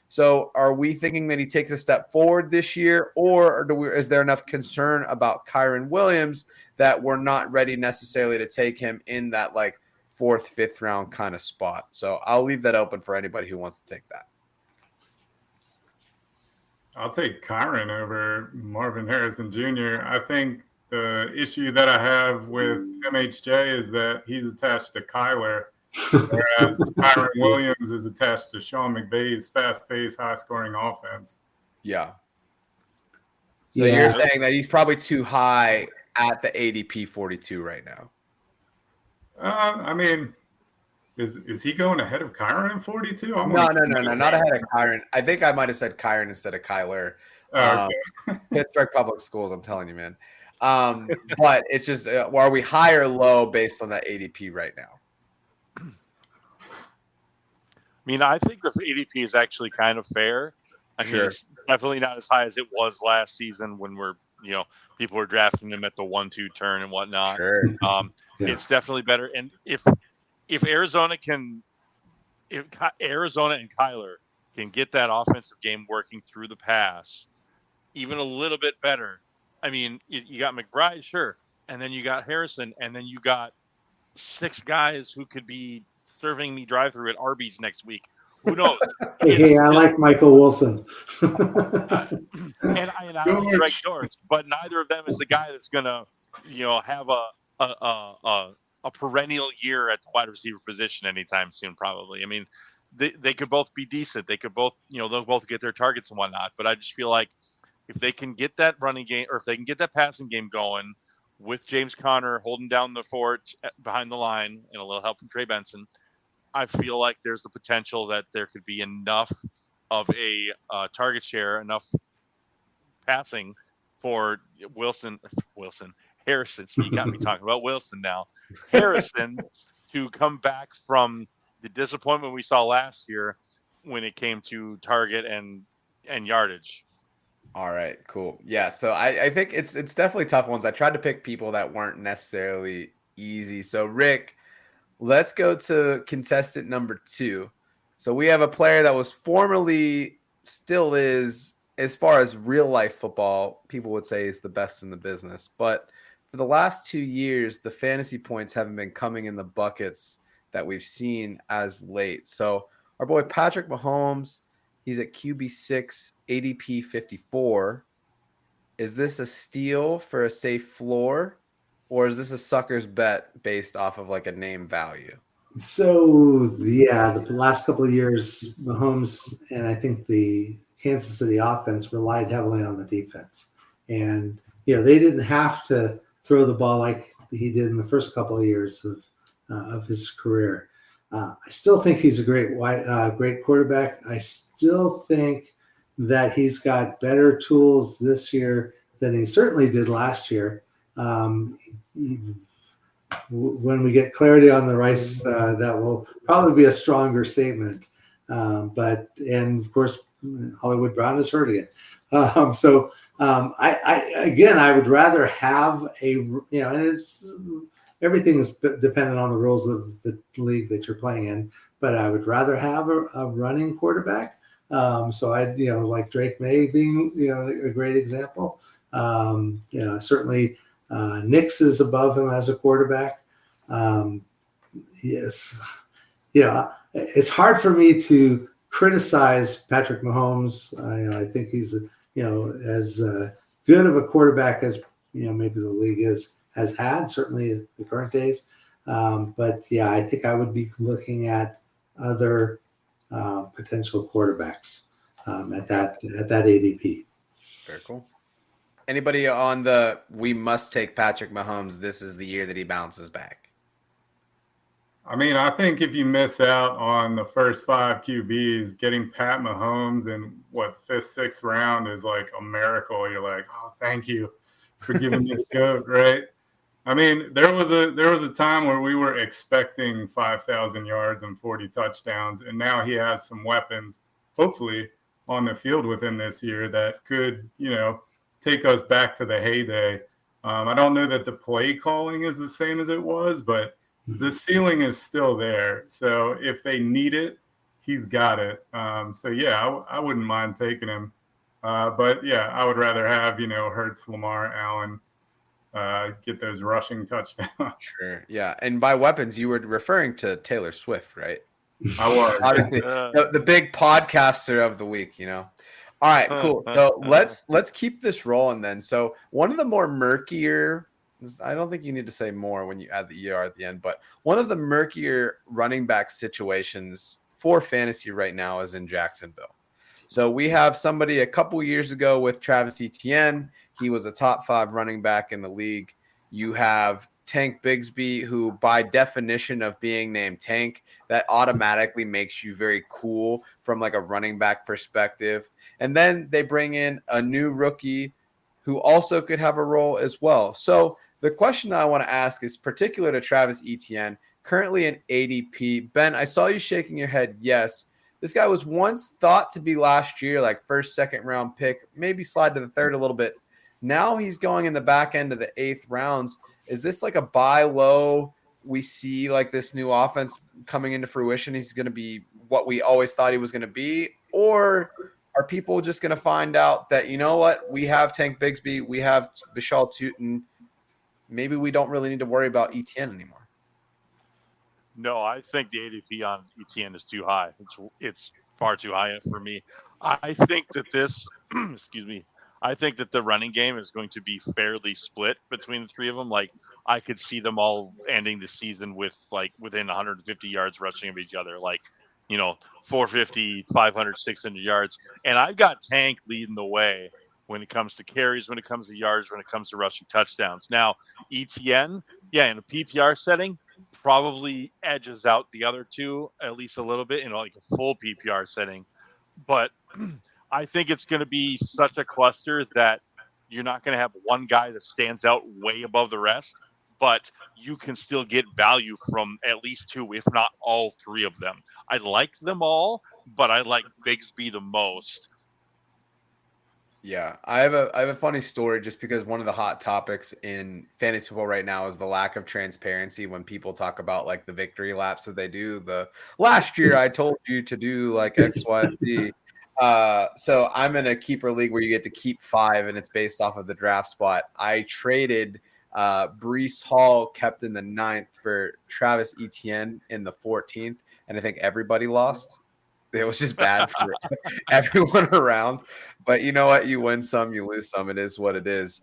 Speaker 2: So are we thinking that he takes a step forward this year, or is there enough concern about Kyron Williams that we're not ready necessarily to take him in that like 4th, 5th round kind of spot? So I'll leave that open for anybody who wants to take that.
Speaker 5: I'll take Kyron over Marvin Harrison Jr. I think the issue that I have with MHJ is that he's attached to Kyler, whereas Kyron Williams is attached to Sean McVay's fast-paced, high-scoring offense.
Speaker 2: Yeah. So you're saying that he's probably too high at the ADP 42 right now.
Speaker 5: I mean, is he going ahead of Kyron in 42?
Speaker 2: No, not ahead of Kyron. I think I might have said Kyron instead of Kyler.
Speaker 5: Okay.
Speaker 2: Pittsburgh Public Schools, I'm telling you, man. But it's just, are we high or low based on that ADP right now?
Speaker 4: I mean, I think the ADP is actually kind of fair. I mean, it's definitely not as high as it was last season when people were drafting him at the 1-2 turn and whatnot.
Speaker 2: Sure.
Speaker 4: It's definitely better. And if Arizona and Kyler can get that offensive game working through the pass even a little bit better, I mean, you got McBride, sure, and then you got Harrison, and then you got 6 guys who could be serving me drive-through at Arby's next week. Who knows?
Speaker 3: Hey, I like Michael Wilson.
Speaker 4: and I like Greg Dortch, but neither of them is the guy that's going to, have a perennial year at the wide receiver position anytime soon, probably. I mean, they could both be decent. They could both, they'll both get their targets and whatnot. But I just feel like if they can get that running game, or if they can get that passing game going with James Conner holding down the fort behind the line and a little help from Trey Benson, I feel like there's the potential that there could be enough of a target share, enough passing for Harrison. See, you got me talking about Wilson now. Harrison to come back from the disappointment we saw last year when it came to target and yardage.
Speaker 2: All right, cool. Yeah, so I think it's definitely tough ones. I tried to pick people that weren't necessarily easy. So Rick, let's go to contestant number 2. So we have a player that was formerly, still is, as far as real life football, people would say is the best in the business. But for the last 2 years, the fantasy points haven't been coming in the buckets that we've seen as late. So our boy Patrick Mahomes, he's at QB6, ADP 54. Is this a steal for a safe floor, or is this a sucker's bet based off of like a name value?
Speaker 3: So yeah, the last couple of years, Mahomes and I think the Kansas City offense relied heavily on the defense, and they didn't have to throw the ball like he did in the first couple of years of his career. I still think he's a great quarterback. I still think that he's got better tools this year than he certainly did last year. When we get clarity on the Rice, that will probably be a stronger statement. And of course, Hollywood Brown is hurt again. I would rather have and it's everything is dependent on the rules of the league that you're playing in. But I would rather have a running quarterback. So I like Drake May being a great example. Certainly. Nix is above him as a quarterback. Yes. It's hard for me to criticize Patrick Mahomes. I think he's, as good of a quarterback as, maybe the league has had, certainly in the current days. But yeah, I think I would be looking at other potential quarterbacks at that ADP.
Speaker 2: Very cool. Anybody on the we must take Patrick Mahomes, this is the year that he bounces back?
Speaker 5: I mean, I think if you miss out on the first 5 QBs, getting Pat Mahomes in fifth, sixth round is like a miracle. You're like, oh, thank you for giving me the GOAT, right? I mean, there was a time where we were expecting 5,000 yards and 40 touchdowns, and now he has some weapons, hopefully, on the field with him this year that could, take us back to the heyday. I don't know that the play calling is the same as it was, but the ceiling is still there. So if they need it, he's got it. So yeah, I wouldn't mind taking him. But yeah, I would rather have, Hurts, Lamar, Allen get those rushing touchdowns.
Speaker 2: Sure. Yeah. And by weapons, you were referring to Taylor Swift, right?
Speaker 5: I was.
Speaker 2: Obviously, the big podcaster of the week, All right, cool. So let's keep this rolling then. So one of the more murkier, I don't think you need to say more when you add the ER at the end, but one of the murkier running back situations for fantasy right now is in Jacksonville. So we have somebody a couple years ago with Travis Etienne. He was a top 5 running back in the league. You have Tank Bigsby, who by definition of being named Tank, that automatically makes you very cool from like a running back perspective. And then they bring in a new rookie who also could have a role as well. So the question that I want to ask is particular to Travis Etienne, currently in ADP. Ben, I saw you shaking your head. Yes. This guy was once thought to be last year, like first, second round pick, maybe slide to the third a little bit. Now he's going in the back end of the 8th rounds. Is this like a buy low? We see like this new offense coming into fruition. He's going to be what we always thought he was going to be. Or are people just going to find out that, we have Tank Bigsby, we have Vishal Tutin. Maybe we don't really need to worry about Etienne anymore.
Speaker 4: No, I think the ADP on Etienne is too high. It's far too high for me. I think that this, excuse me, I think that the running game is going to be fairly split between the 3 of them. Like I could see them all ending the season with like within 150 yards rushing of each other, like, 450, 500, 600 yards. And I've got Tank leading the way when it comes to carries, when it comes to yards, when it comes to rushing touchdowns. Now, Etienne, in a PPR setting, probably edges out the other 2 at least a little bit in like a full PPR setting. But I think it's going to be such a cluster that You're not going to have one guy that stands out way above the rest, but you can still get value from at least two, if not all three of them. I like them all, but I like Bigsby the most.
Speaker 2: Yeah, I have a funny story just because one of the hot topics in fantasy football right now is the lack of transparency when people talk about like the victory laps that they do. The last year I told you to do like X, Y, Z. So I'm in a keeper league where you get to keep 5 and it's based off of the draft spot. I traded Breece Hall kept in the 9th for Travis Etienne in the 14th, and I think everybody lost. It was just bad for everyone around. But you know what? You win some, you lose some. It is what it is.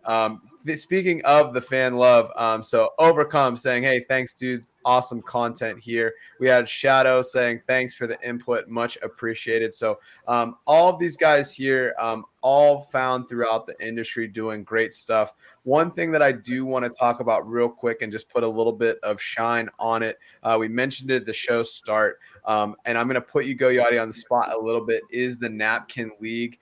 Speaker 2: Speaking of the fan love, so Overcome saying, hey, thanks, dudes. Awesome content here. We had Shadow saying, thanks for the input. Much appreciated. So all of these guys here, all found throughout the industry doing great stuff. One thing that I do want to talk about real quick and just put a little bit of shine on it. We mentioned it at the show start, and I'm going to put you, Go Yachty, on the spot a little bit, is the Napkin League.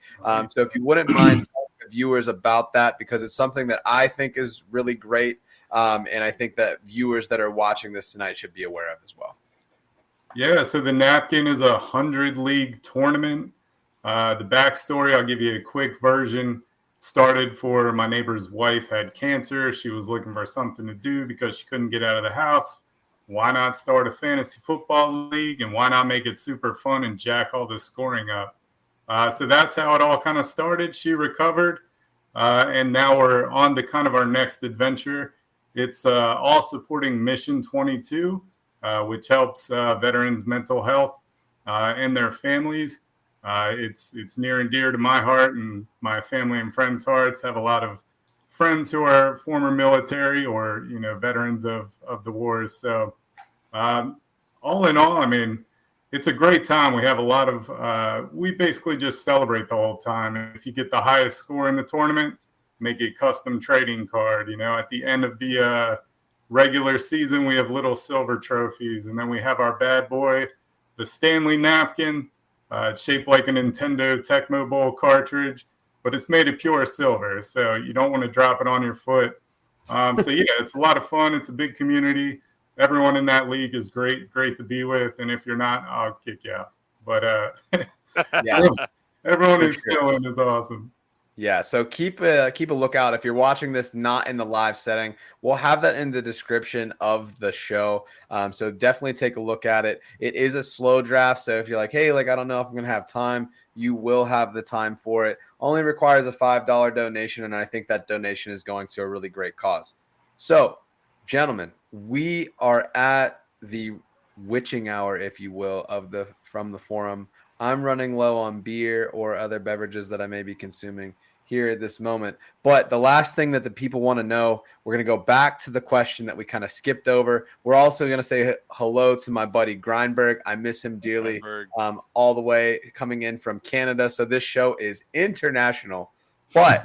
Speaker 2: So if you wouldn't mind telling the viewers about that, because it's something that I think is really great, and I think that viewers that are watching this tonight should be aware of as well.
Speaker 5: Yeah, so the Napkin is a 100-league tournament. The backstory, I'll give you a quick version. Started for my neighbor's wife had cancer. She was looking for something to do because she couldn't get out of the house. Why not start a fantasy football league, and why not make it super fun and jack all the scoring up? So that's how it all kind of started. She recovered, and now we're on to kind of our next adventure. It's all supporting Mission 22, which helps veterans' mental health and their families. It's near and dear to my heart and my family and friends' hearts. Have a lot of friends who are former military or veterans of the wars. So all in all, I mean, it's a great time. We have a lot of we basically just celebrate the whole time. If you get the highest score in the tournament, make a custom trading card. At the end of the regular season, we have little silver trophies, and then we have our bad boy, the Stanley Napkin. It's shaped like a Nintendo Tecmo Bowl cartridge, but it's made of pure silver, so you don't want to drop it on your foot. So yeah, it's a lot of fun. It's a big community. Everyone in that league is great to be with, and if you're not, I'll kick you out. But
Speaker 2: Yeah,
Speaker 5: everyone who's still in is awesome.
Speaker 2: Yeah, so keep a lookout. If you're watching this not in the live setting, we'll have that in the description of the show. So definitely take a look at it. It is a slow draft, so if you're like, hey, I don't know if I'm going to have time, you will have the time for it. Only requires a $5 donation, and I think that donation is going to a really great cause. So, gentlemen, we are at the witching hour, if you will, from the forum. I'm running low on beer or other beverages that I may be consuming here at this moment. But the last thing that the people want to know, we're going to go back to the question that we kind of skipped over. We're also going to say hello to my buddy Grindberg. I miss him dearly, all the way coming in from Canada. So this show is international. But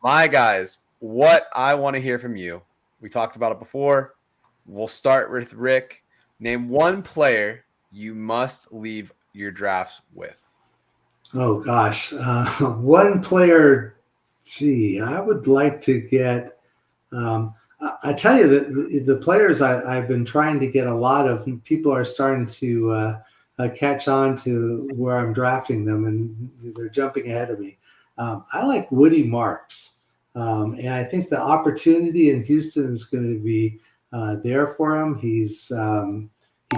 Speaker 2: my guys, what I want to hear from you, we talked about it before. We'll start with Rick. Name one player you must leave your drafts with.
Speaker 3: Oh gosh, one player. Gee, I would like to get. I tell you that the players I've been trying to get a lot of. People are starting to catch on to where I'm drafting them, and they're jumping ahead of me. I like Woody Marks, and I think the opportunity in Houston is going to be there for him. He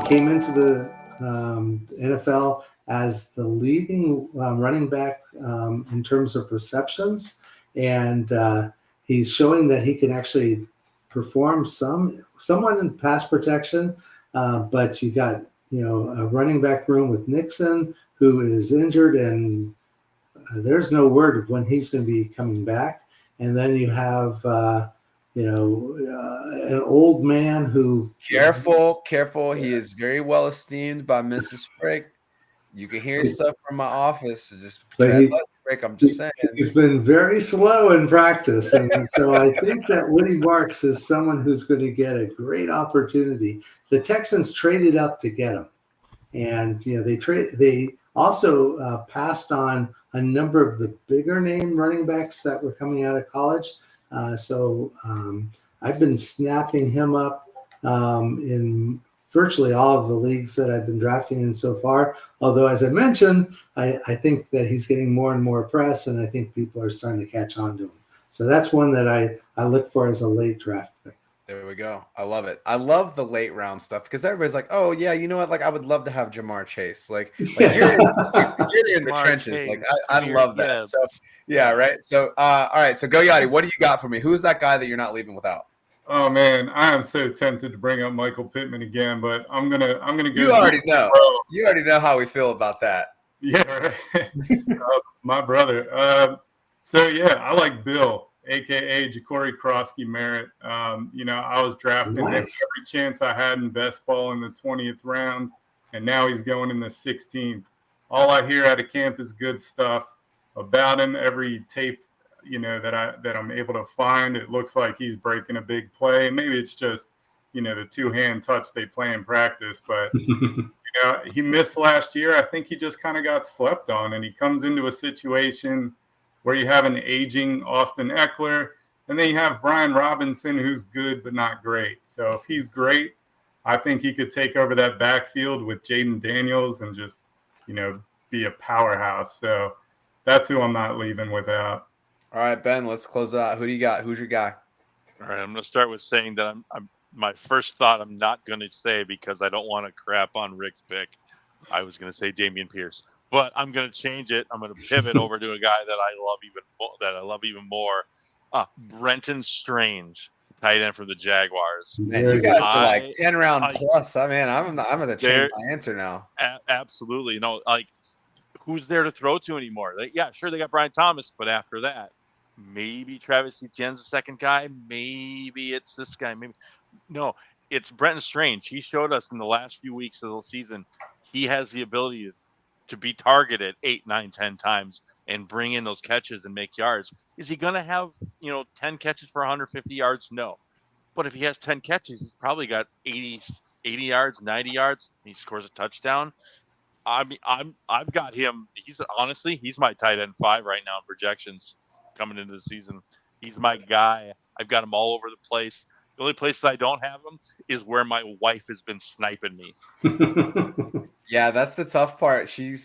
Speaker 3: came into the NFL as the leading running back in terms of receptions, and he's showing that he can actually perform somewhat in pass protection. But you got a running back room with Nixon, who is injured, and there's no word of when he's going to be coming back. And then you have an old man who
Speaker 2: careful. He is very well esteemed by Mrs. Frick. You can hear stuff from my office. So just Frick. I'm just saying
Speaker 3: he's been very slow in practice, and so I think that Woody Marks is someone who's going to get a great opportunity. The Texans traded up to get him, and they also passed on a number of the bigger name running backs that were coming out of college. So I've been snapping him up in virtually all of the leagues that I've been drafting in so far. Although, as I mentioned, I think that he's getting more and more press, and I think people are starting to catch on to him. So that's one that I look for as a late draft pick.
Speaker 2: There we go. I love it. I love the late round stuff because everybody's like, "Oh yeah, you know what? Like I would love to have Jamar Chase. Like you're in the
Speaker 4: Jamar
Speaker 2: trenches.
Speaker 4: Chase,
Speaker 2: Like I love that.
Speaker 4: yeah.
Speaker 2: So yeah, right. So all right. So go Yachty, what do you got for me? Who's that guy that you're not leaving without?
Speaker 5: Oh man, I am so tempted to bring up Michael Pittman again, but I'm gonna go.
Speaker 2: You already know. You already know how we feel about that.
Speaker 5: Yeah, right. My brother. So yeah, I like Bill, aka Ja'Cory Krosky Merritt. I was drafting him every chance I had in best ball in the 20th round, and now he's going in the 16th. All I hear out of camp is good stuff about him. Every tape, that I'm able to find, it looks like he's breaking a big play. Maybe it's just, the two-hand touch they play in practice, but he missed last year. I think he just kind of got slept on, and he comes into a situation where you have an aging Austin Eckler, and then you have Brian Robinson, who's good but not great. So if he's great, I think he could take over that backfield with Jaden Daniels and just, be a powerhouse. So that's who I'm not leaving without.
Speaker 2: All right, Ben, let's close it out. Who do you got? Who's your guy?
Speaker 4: All right, I'm going to start with saying that I'm my first thought I'm not going to say because I don't want to crap on Rick's pick. I was going to say Dameon Pierce, but I'm going to change it. I'm going to pivot over to a guy that I love even more. Brenton Strange, tight end from the Jaguars.
Speaker 2: Man, you guys are like 10 round plus. I'm going to change my answer now.
Speaker 4: Absolutely. Who's there to throw to anymore? Sure, they got Brian Thomas, but after that, maybe Travis Etienne's the second guy. Maybe it's this guy. Maybe no, it's Brenton Strange. He showed us in the last few weeks of the season he has the ability to be targeted 8, 9, 10 times and bring in those catches and make yards. Is he going to have 10 catches for 150 yards? No, but if he has 10 catches, he's probably got 80 yards, 90 yards. He scores a touchdown. I've got him. He's my tight end 5 right now in projections coming into the season. He's my guy. I've got him all over the place. The only places I don't have him is where my wife has been sniping me.
Speaker 2: Yeah, that's the tough part. She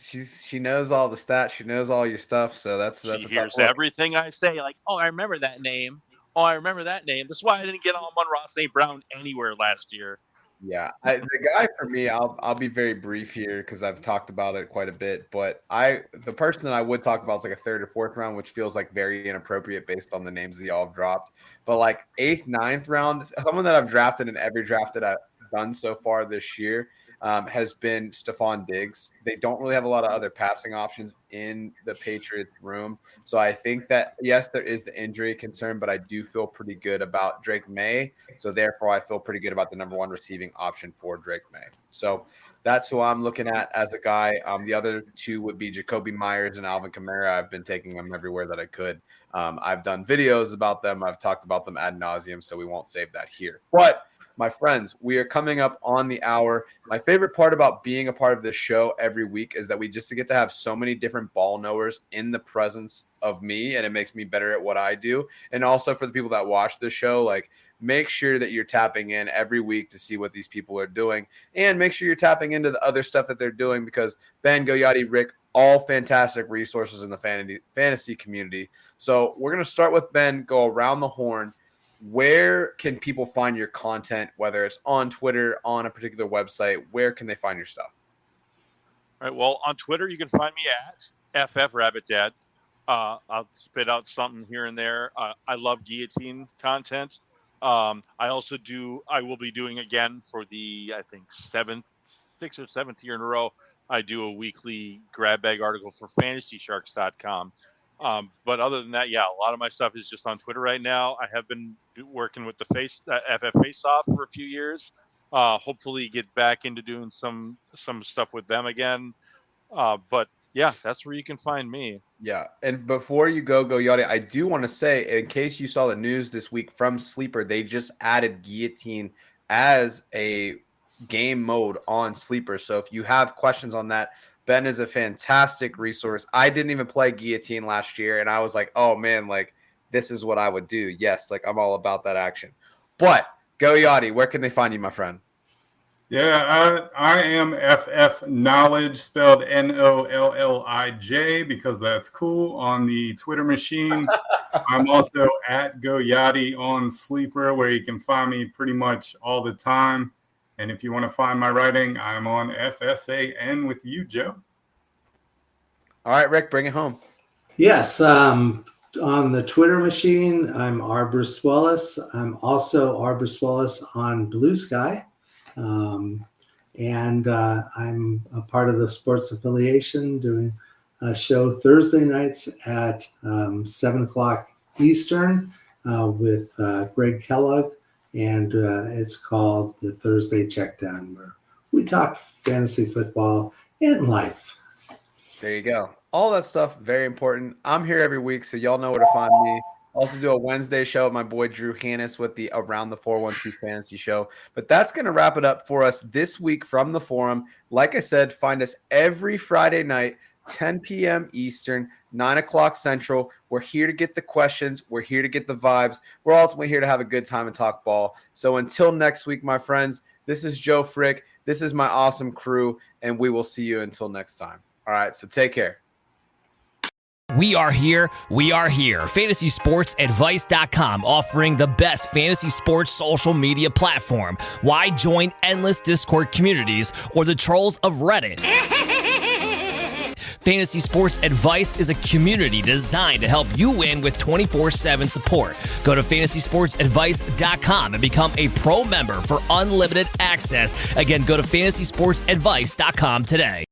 Speaker 2: knows all the stats. She knows all your stuff. So that's
Speaker 4: she hears everything I say. Like, oh, I remember that name. Oh, I remember that name. That's why I didn't get Amon-Ra St. Brown anywhere last year.
Speaker 2: Yeah, the guy for me, I'll be very brief here because I've talked about it quite a bit. But the person that I would talk about is like a 3rd or 4th round, which feels like very inappropriate based on the names that y'all have dropped. But like 8th, 9th round, someone that I've drafted in every draft that I've done so far this year has been Stephon Diggs. They don't really have a lot of other passing options in the Patriots room. So I think that, yes, there is the injury concern, but I do feel pretty good about Drake May. So therefore, I feel pretty good about the number 1 receiving option for Drake May. So that's who I'm looking at as a guy. The other 2 would be Jacoby Myers and Alvin Kamara. I've been taking them everywhere that I could. I've done videos about them. I've talked about them ad nauseum, so we won't save that here. But my friends, we are coming up on the hour. My favorite part about being a part of this show every week is that we just get to have so many different ball knowers in the presence of me, and it makes me better at what I do. And also for the people that watch the show, like, make sure that you're tapping in every week to see what these people are doing, and make sure you're tapping into the other stuff that they're doing because Ben, Goyati, Rick, all fantastic resources in the fantasy community. So we're going to start with Ben, go around the horn. Where can people find your content, whether it's on Twitter, on a particular website? Where can they find your stuff?
Speaker 4: All right. Well, on Twitter, you can find me at FFRabbitDad. I'll spit out something here and there. I love guillotine content. I will be doing again for the, I think, 6th or 7th year in a row. I do a weekly grab bag article for FantasySharks.com. But other than that, a lot of my stuff is just on Twitter right now. I have been working with the FF Faceoff for a few years. Hopefully get back into doing some stuff with them again. But yeah, that's where you can find me.
Speaker 2: Yeah. And before you go Yachty, I do want to say, in case you saw the news this week from Sleeper, they just added guillotine as a game mode on Sleeper. So if you have questions on that, Ben is a fantastic resource. I didn't even play Guillotine last year, and I was like, oh man, like this is what I would do. Yes, like I'm all about that action. But Go Yachty, where can they find you, my friend?
Speaker 5: Yeah, I am FF Knowledge, spelled NOLLIJ, because that's cool, on the Twitter machine. I'm also at Go Yachty on Sleeper, where you can find me pretty much all the time. And if you want to find my writing, I'm on FSAN with you, Joe.
Speaker 2: All right, Rick, bring it home.
Speaker 3: Yes, on the Twitter machine, I'm R. Bruce Wallace. I'm also R. Bruce Wallace on Blue Sky. And I'm a part of the sports affiliation, doing a show Thursday nights at 7 o'clock Eastern with Greg Kellogg. And it's called the Thursday Checkdown, where we talk fantasy football and life.
Speaker 2: There you go. All that stuff, very important. I'm here every week, so y'all know where to find me. Also do a Wednesday show with my boy Drew Hannis with the Around the 412 Fantasy Show. But that's going to wrap it up for us this week from the forum. Like I said, find us every Friday night, 10 p.m. Eastern, 9 o'clock Central. We're here to get the questions. We're here to get the vibes. We're ultimately here to have a good time and talk ball. So until next week, my friends, this is Joe Frick. This is my awesome crew, and we will see you until next time. All right, so take care.
Speaker 6: We are here. We are here. FantasySportsAdvice.com, offering the best fantasy sports social media platform. Why join endless Discord communities or the trolls of Reddit? Fantasy Sports Advice is a community designed to help you win with 24/7 support. Go to FantasySportsAdvice.com and become a pro member for unlimited access. Again, go to FantasySportsAdvice.com today.